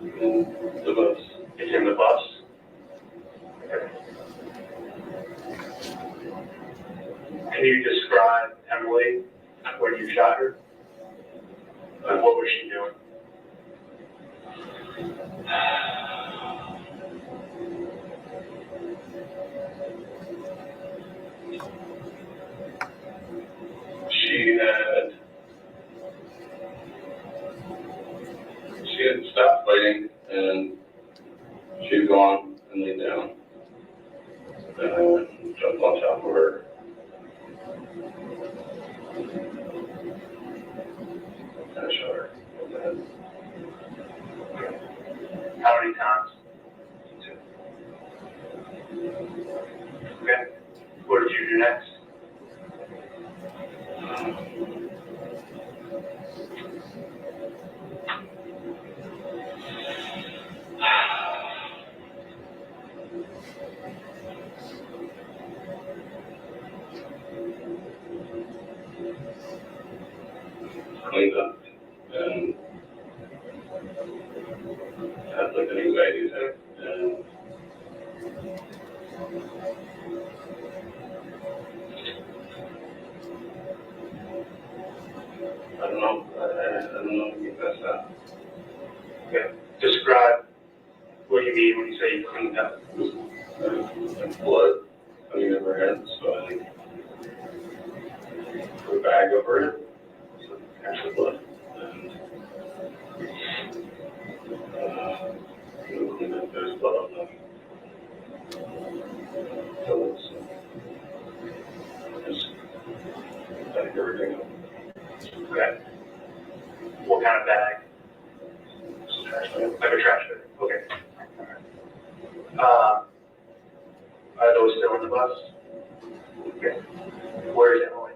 In the bus. It's in the bus. Okay. Can you describe Emily when you shot her? Like, what was she doing? She had stopped fighting and she had gone and laid down. And I went and jumped on top of her. And I shot her in the head. How many times? Okay. What did you do next? cleaned up and had like an anxiety attack. And I don't know. I don't know if you can pass that. Okay. Describe what you mean when you say you cleaned up. And blood coming over her head, so I put a bag over it, so actually blood. And cleaned up, there's blood on the pillows. Just tied everything up. Okay. What kind of bag? Just trash bag. Like a trash bag. Okay. Are those still in the bus? Okay. Where is Emily?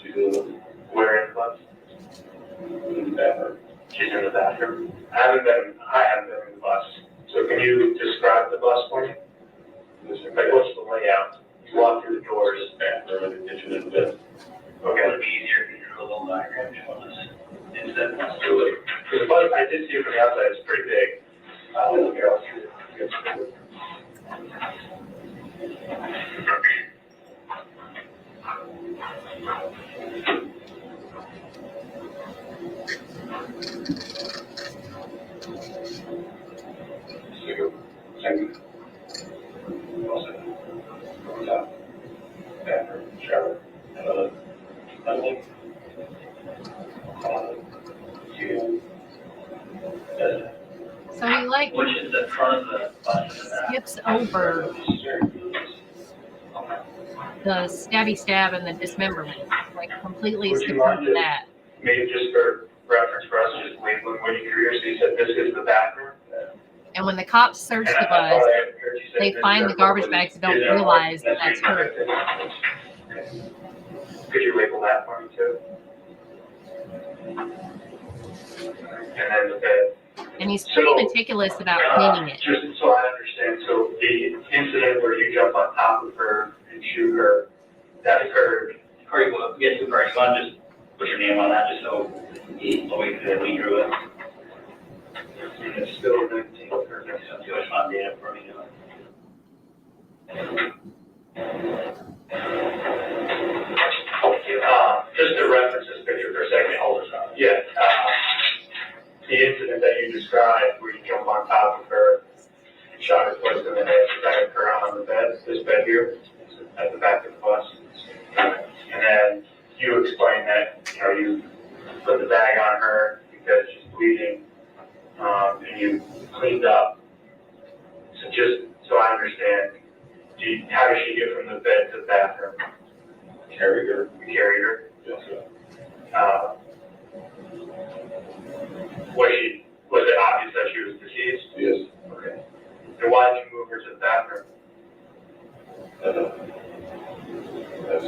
She's in the Where in the bus? bathroom. She's in the bathroom. I haven't been in the bus. So can you describe the bus for me? Like what's the layout? You walk through the doors. Bathroom and the kitchen and bed. Okay. It'd be easier if you drew a little diagram showing us instead of. Because the bus, I did see it from the outside, it's pretty big. Okay, I'll see it. Second. Also, top, bathroom, shower, toilet, you, So he like Which is the front of the bus and that. skips over the stabby stab and the dismemberment, like completely Would you skips mind over to- that. Maybe just for reference for us, just labeling what you hear, so you said this is the bathroom. And when the cops search And the I bus, thought I heard you say they this find is the a- garbage bags and don't is that realize one? that that's her. Okay. Could you label that for me too? And then the bed. And he's pretty meticulous about cleaning it. Just so I understand, so the incident where you jump on top of her and shoot her, that occurred. Corey, well, get to the part, you want to just put your name on that, just so we drew it. It's still 19. Too much fun data for me, Just to reference this picture for a second, hold this up. Yeah, the incident that you described where you jump on top of her and shot her twice in the head, did that occur on the bed, this bed here, at the back of the bus? And then you explained that, you put the bag on her because she's bleeding, and you cleaned up. So just so I understand, how does she get from the bed to the bathroom? carried her. You carried her? Yes, Was it obvious that she was deceased? yes. Okay. And why did you move her to the bathroom? I was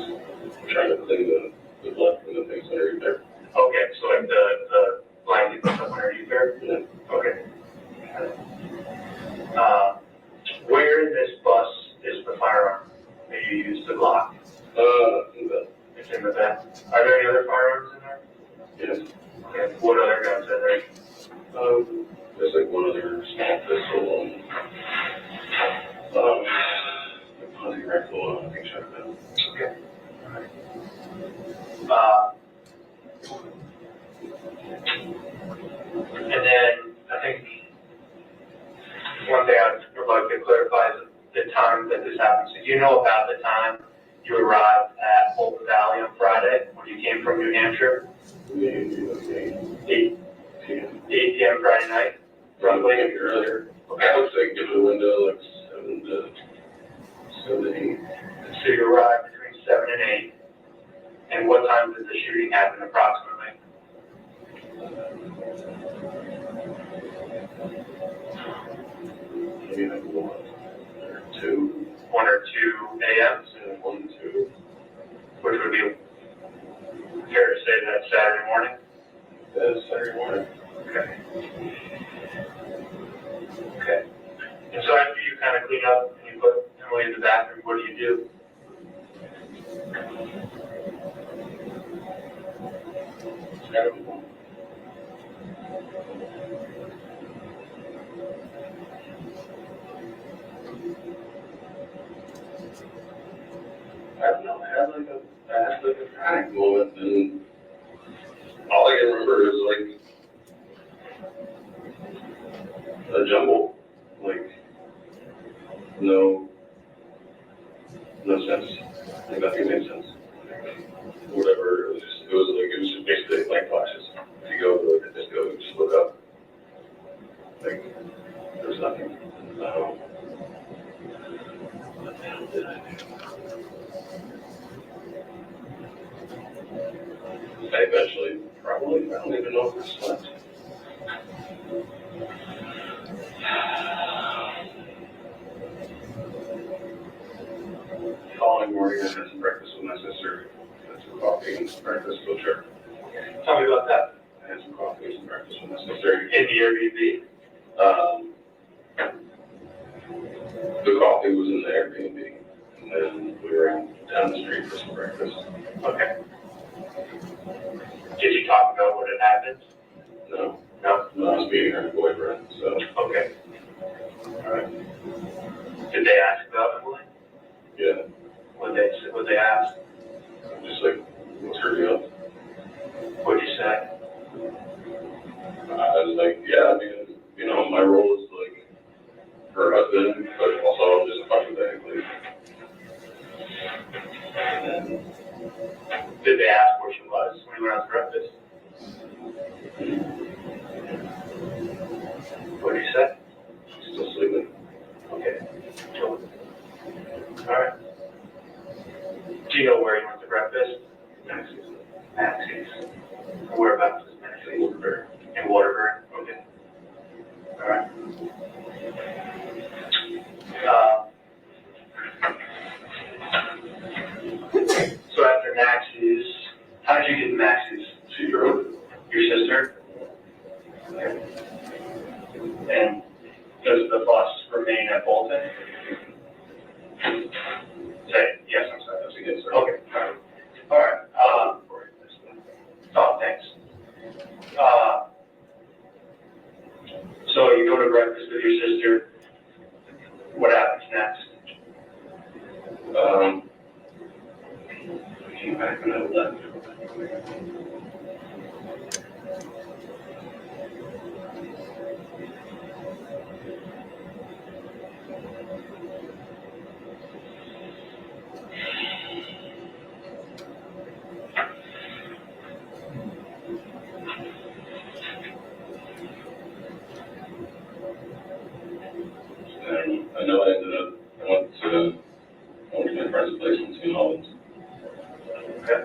trying to clean the blood from the things that are in there. Okay, so like the blanket that's up underneath her? Yeah. Okay. Where in this bus is the firearm that you used to lock? In the, It's in the bed. Are there any other firearms in there? yes. Okay. What other guns are there? There's like one other small pistol and, a hunting rifle, I think shotgun. Okay. And then I think one thing I'd like to clarify is the time that this happened. So do you know about the time you arrived at Fulton Valley on Friday when you came from New Hampshire? 8 p.m. Friday night, roughly? Earlier. I was like, give it a window, like 7 to 8. So you arrived between 7 and 8. And what time did the shooting happen approximately? Maybe like 1 or 2. 1 or 2 a.m.? 1 to 2. Which would be fair to say that's Saturday morning? That is Saturday morning. Okay. Okay. And so after you kind of clean up and you put Emily in the bathroom, what do you do? Terrible. I don't know, I had like a panic moment, and all I can remember is like a jumble, like no sense, like nothing made sense. Whatever, it was just basically blank flashes. If you go to like a disco, you just look up, like there's nothing. What the hell did I do? I eventually probably, I don't even know if I slept. The following morning, I had some breakfast with my sister. I had some coffee and some breakfast with her. Tell me about that. I had some coffee and some breakfast with my sister. In the Airbnb? The coffee was in the Airbnb, and then we were down the street for some breakfast. Okay. Did you talk about what had happened? No, No? I was meeting her boyfriend, so. Okay. All right. Did they ask about Emily? Yeah, What they asked? just like, what's her deal? What'd you say? I was like, yeah, I mean, you know, my role is like her husband, but also just hypothetically. And Did they ask where she was when you went out to breakfast? What did you say? she's still sleeping. Okay. Cool. All right. Do you know where you went to breakfast? Maxie's. Maxie's. Whereabouts is Maxie's? Waterbury. In Waterbury? Okay. All right. So after Maxie's, how did you get to Maxie's? She drove. Your sister? Okay. And does the bus remain at Bolton? Say, yes, I'm sorry. That's against her. Okay, all right. Oh, thanks. So you go to breakfast with your sister. What happens next? I came back and I left. And I know I ended up, I went to my friend's place in St. Albans. Okay.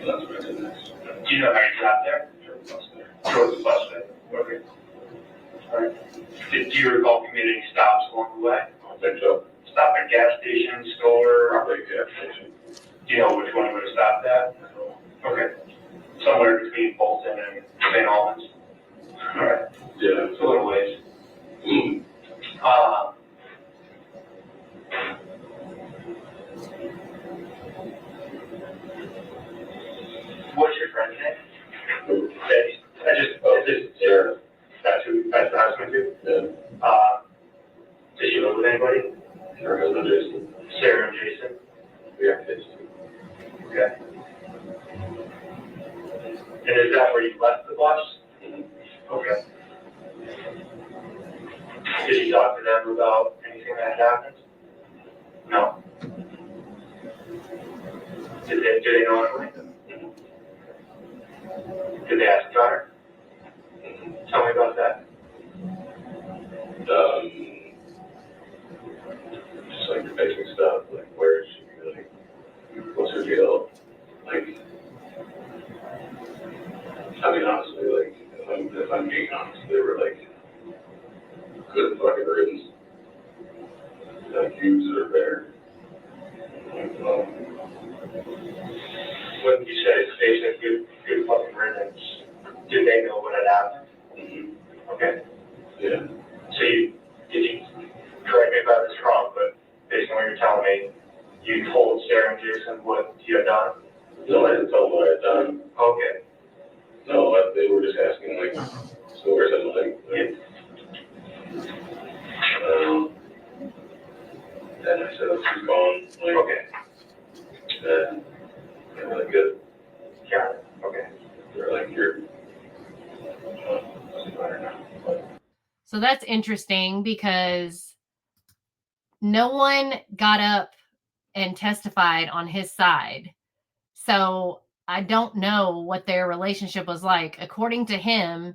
So that's what I did next. Do you know how you got there? Drove the bus there. Drove the bus there. Okay. All right. Do you recall commuting stops along the way? I think so. Stop at gas station, store? Probably gas station. Do you know which one you would have stopped at? Okay. Somewhere between Bolton and St. Albans. All right. Yeah. It's a little ways. Mm. What's your friend's name? Eddie. I just, Sarah. that's the husband too? Yeah. Does she live with anybody? Her husband Jason. Sarah and Jason? We have kids too. Okay. And is that where you left the bus? Mhm. Okay. Did you talk to them about anything that happened? No. Do they know Emily? Did they ask about her? Tell me about that. Just like the basic stuff, like where is she, like, what's her deal? Like, I mean, honestly, like, if I'm being honest, they were like, good fucking riddance. Like, use it or bear. Like, When you say they said good fucking riddance, did they know what had happened? mm-hmm. Okay. Yeah. So did you, correct me if I was wrong, but based on what you're telling me, you told Sarah and Jason what you had done? No, I didn't tell them what I had done. Okay. No, they were just asking, like, so where's Emily? And I said, oh, she's gone. Like, Okay. and they were like, good. Got it. Okay. They're like, you're, doesn't matter now. But So that's interesting because no one got up and testified on his side. So I don't know what their relationship was like. According to him,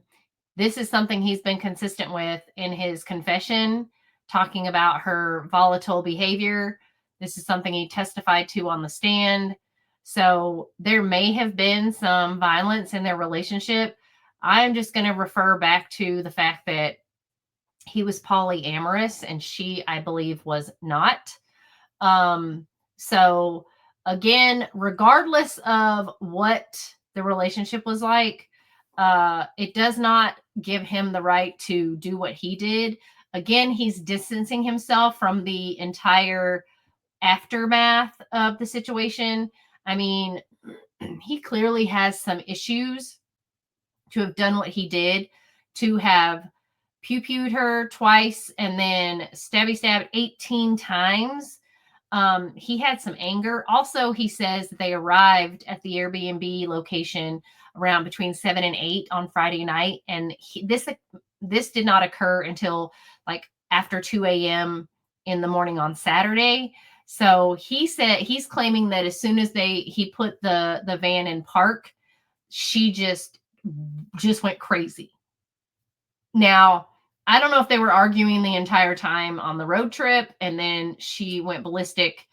this is something he's been consistent with in his confession, talking about her volatile behavior. This is something he testified to on the stand. So there may have been some violence in their relationship. I'm just going to refer back to the fact that he was polyamorous and she, I believe, was not. So again, regardless of what the relationship was like, it does not give him the right to do what he did. Again, he's distancing himself from the entire aftermath of the situation. I mean, he clearly has some issues to have done what he did, to have pew-pewed her twice and then stab 18 times. He had some anger. Also, he says that they arrived at the Airbnb location around between 7 and 8 on Friday night. And this did not occur until like after 2 a.m. in the morning on Saturday. So he said he's claiming that as soon as he put the van in park, she just went crazy. Now, I don't know if they were arguing the entire time on the road trip and then she went ballistic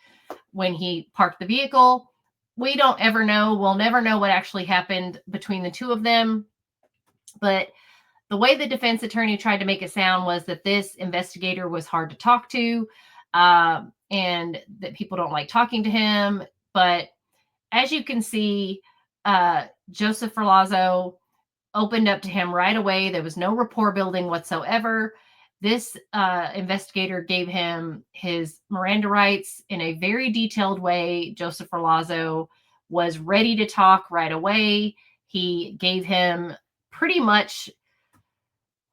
when he parked the vehicle. We don't ever know. We'll never know what actually happened between the two of them. But the way the defense attorney tried to make it sound was that this investigator was hard to talk to, and that people don't like talking to him. But as you can see, Joseph Ferlazzo opened up to him right away. There was no rapport building whatsoever. This investigator gave him his Miranda rights in a very detailed way. Joseph Ferlazzo was ready to talk right away. He gave him pretty much,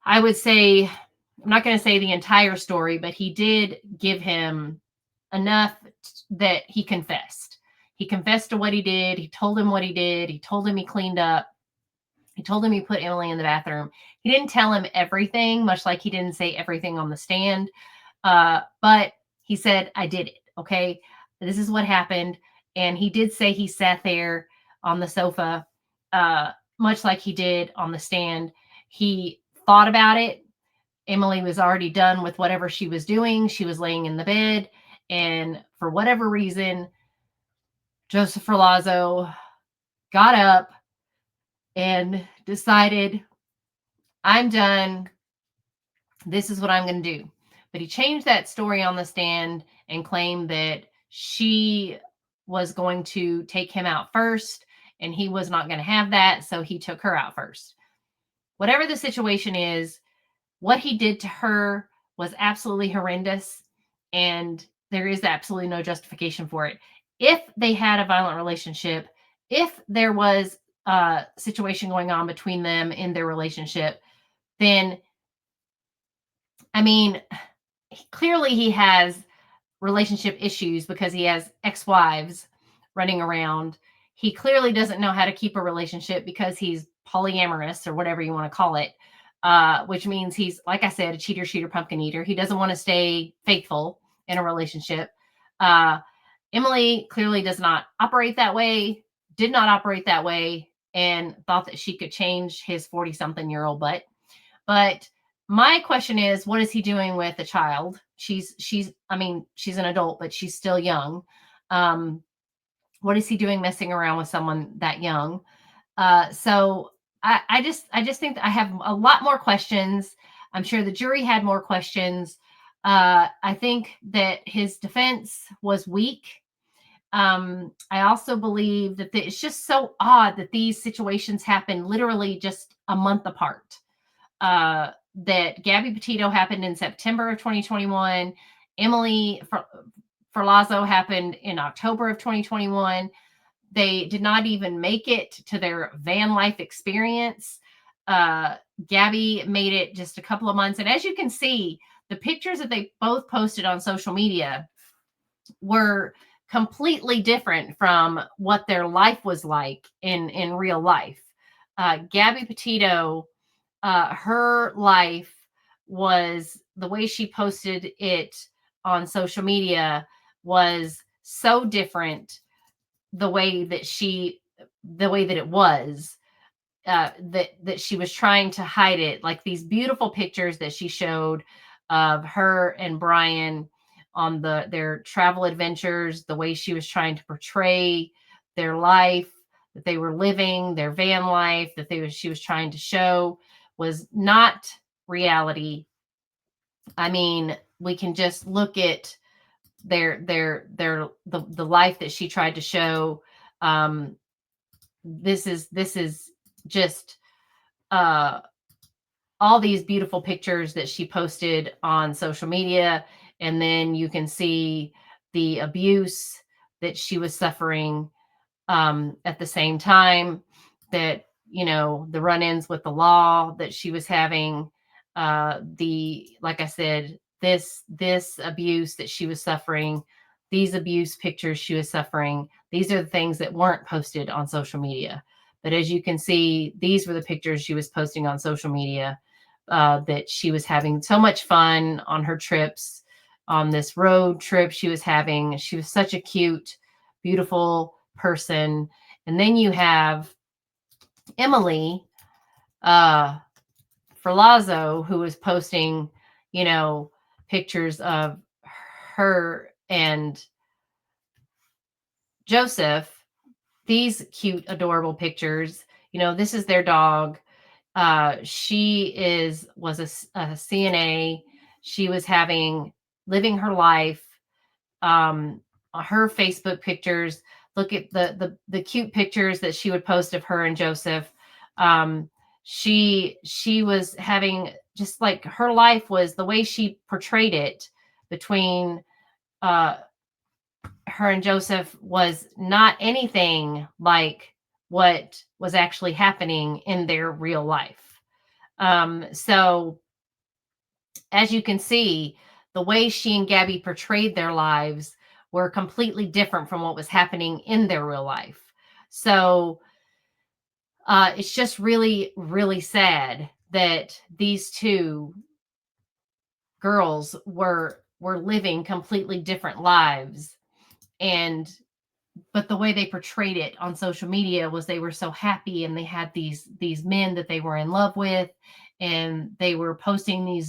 I would say, I'm not going to say the entire story, but he did give him enough that he confessed. He confessed to what he did. He told him what he did. He told him he cleaned up. He told him he put Emily in the bathroom. He didn't tell him everything, much like he didn't say everything on the stand. But he said, I did it. Okay. This is what happened. And he did say he sat there on the sofa, much like he did on the stand. He thought about it. Emily was already done with whatever she was doing. She was laying in the bed. And for whatever reason, Joseph Ferlazzo got up and decided, I'm done. This is what I'm going to do. But he changed that story on the stand and claimed that she was going to take him out first and he was not going to have that. So he took her out first. Whatever the situation is, what he did to her was absolutely horrendous. And there is absolutely no justification for it. If they had a violent relationship, if there was a situation going on between them in their relationship, then, I mean, clearly he has relationship issues because he has ex-wives running around. He clearly doesn't know how to keep a relationship because he's polyamorous or whatever you want to call it, which means he's, like I said, a cheater, shooter, pumpkin eater. He doesn't want to stay faithful in a relationship. Emily clearly does not operate that way, did not operate that way, and thought that she could change his 40-something-year-old butt. But my question is, what is he doing with a child? She's an adult, but she's still young. What is he doing messing around with someone that young? So I just think that I have a lot more questions. I'm sure the jury had more questions. I think that his defense was weak. I also believe that it's just so odd that these situations happen literally just a month apart. That Gabby Petito happened in September of 2021. Emily Ferlazzo happened in October of 2021. They did not even make it to their van life experience. Gabby made it just a couple of months. And as you can see, the pictures that they both posted on social media were completely different from what their life was like in real life. Gabby Petito, her life was, the way she posted it on social media was so different, the way that it was, that she was trying to hide it. Like these beautiful pictures that she showed of her and Brian on their travel adventures, the way she was trying to portray their life that they were living, their van life that she was trying to show was not reality. I mean, we can just look at the life that she tried to show. This is just all these beautiful pictures that she posted on social media. And then you can see the abuse that she was suffering at the same time, that, the run-ins with the law that she was having, like I said, this abuse that she was suffering, these abuse pictures she was suffering. These are the things that weren't posted on social media. But as you can see, these were the pictures she was posting on social media, that she was having so much fun on her trips, on this road trip she was having. She was such a cute, beautiful person. And then you have Emily Ferlazzo, who was posting, pictures of her and Joseph. These cute, adorable pictures. This is their dog. She was a CNA. She was living her life. Her Facebook pictures. Look at the cute pictures that she would post of her and Joseph. She was having, just like, her life was, the way she portrayed it between her and Joseph was not anything like what was actually happening in their real life. So as you can see, the way she and Gabby portrayed their lives were completely different from what was happening in their real life. So it's just really, really sad that these two girls were living completely different lives. But the way they portrayed it on social media was they were so happy, and they had these men that they were in love with, and they were posting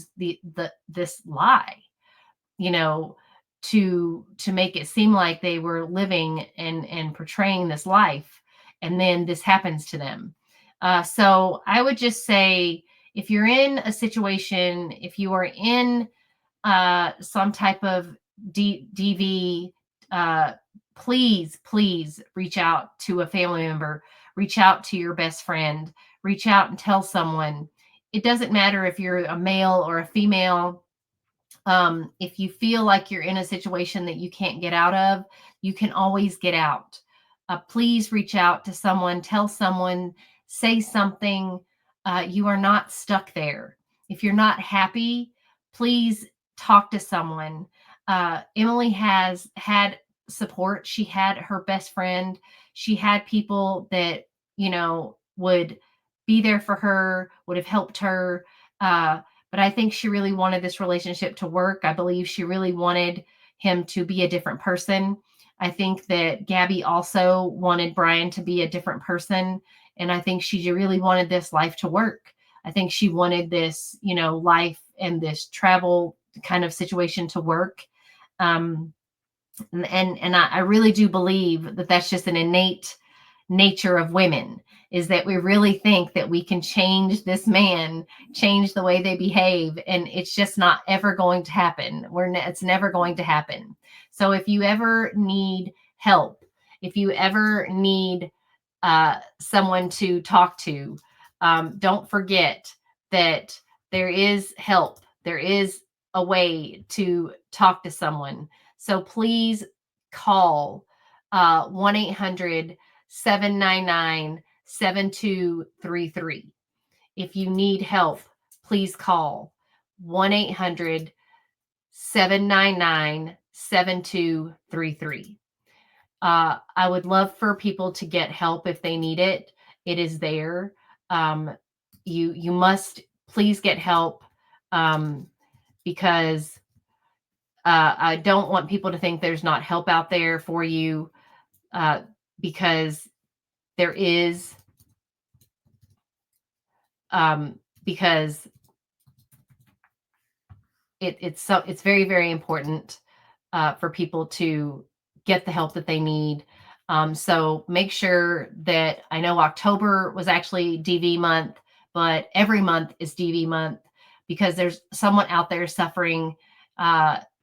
this lie, to make it seem like they were living and portraying this life. And then this happens to them. So I would just say, if you're in a situation, if you are in some type of DV, please reach out to a family member, reach out to your best friend, reach out and tell someone. It doesn't matter if you're a male or a female. If you feel like you're in a situation that you can't get out of, you can always get out. Please reach out to someone, tell someone, say something. You are not stuck there. If you're not happy, please talk to someone. Emily has had support. She had her best friend. She had people that, would be there for her, would have helped her. But I think she really wanted this relationship to work. I believe she really wanted him to be a different person. I think that Gabby also wanted Brian to be a different person. And I think she really wanted this life to work. I think she wanted this, life and this travel kind of situation to work. And I really do believe that that's just an innate nature of women, is that we really think that we can change this man, change the way they behave. And it's just not ever going to happen. It's never going to happen. So if you ever need help, if you ever need someone to talk to, don't forget that there is help. There is a way to talk to someone. So please call 1-800 1-800-799-7233. If you need help, please call 1-800-799-7233. I would love for people to get help if they need it. It is there. You must please get help, because I don't want people to think there's not help out there for you, because there is, because it's very, very important for people to get the help that they need. So make sure that, I know October was actually DV month, but every month is DV month because there's someone out there suffering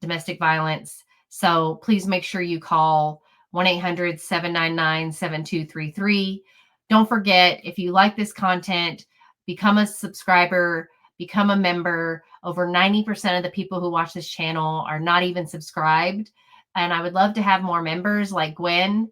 domestic violence. So please make sure you call 1-800-799-7233. Don't forget, if you like this content, become a subscriber, become a member. Over 90% of the people who watch this channel are not even subscribed. And I would love to have more members like Gwen.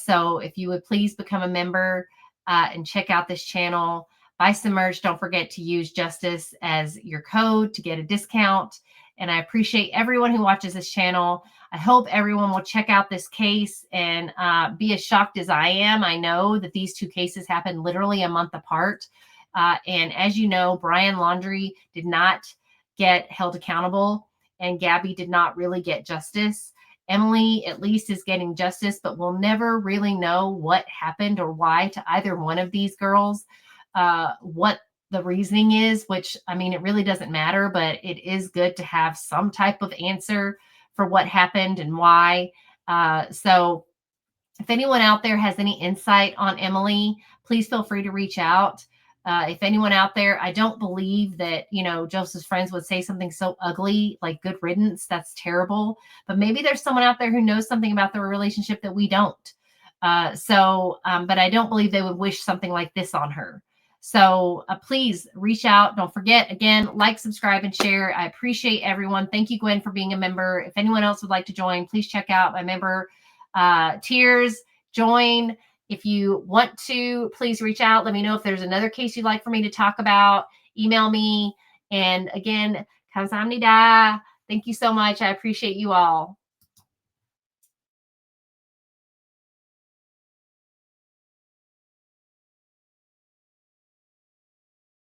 So if you would please become a member and check out this channel, buy some merch. Don't forget to use Justice as your code to get a discount. And I appreciate everyone who watches this channel. I hope everyone will check out this case and be as shocked as I am. I know that these two cases happened literally a month apart. And as you know, Brian Laundrie did not get held accountable, and Gabby did not really get justice. Emily at least is getting justice, but we'll never really know what happened or why to either one of these girls, what the reasoning is, which, I mean, it really doesn't matter, but it is good to have some type of answer for what happened and why. So if anyone out there has any insight on Emily, please feel free to reach out. If anyone out there, I don't believe that, Joseph's friends would say something so ugly, like good riddance. That's terrible. But maybe there's someone out there who knows something about their relationship that we don't. But I don't believe they would wish something like this on her. So please reach out. Don't forget, again, like, subscribe, and share. I appreciate everyone. Thank you, Gwen, for being a member. If anyone else would like to join, please check out my member tiers. Join. If you want to, please reach out. Let me know if there's another case you'd like for me to talk about. Email me. And again, kamsahamnida. Thank you so much. I appreciate you all.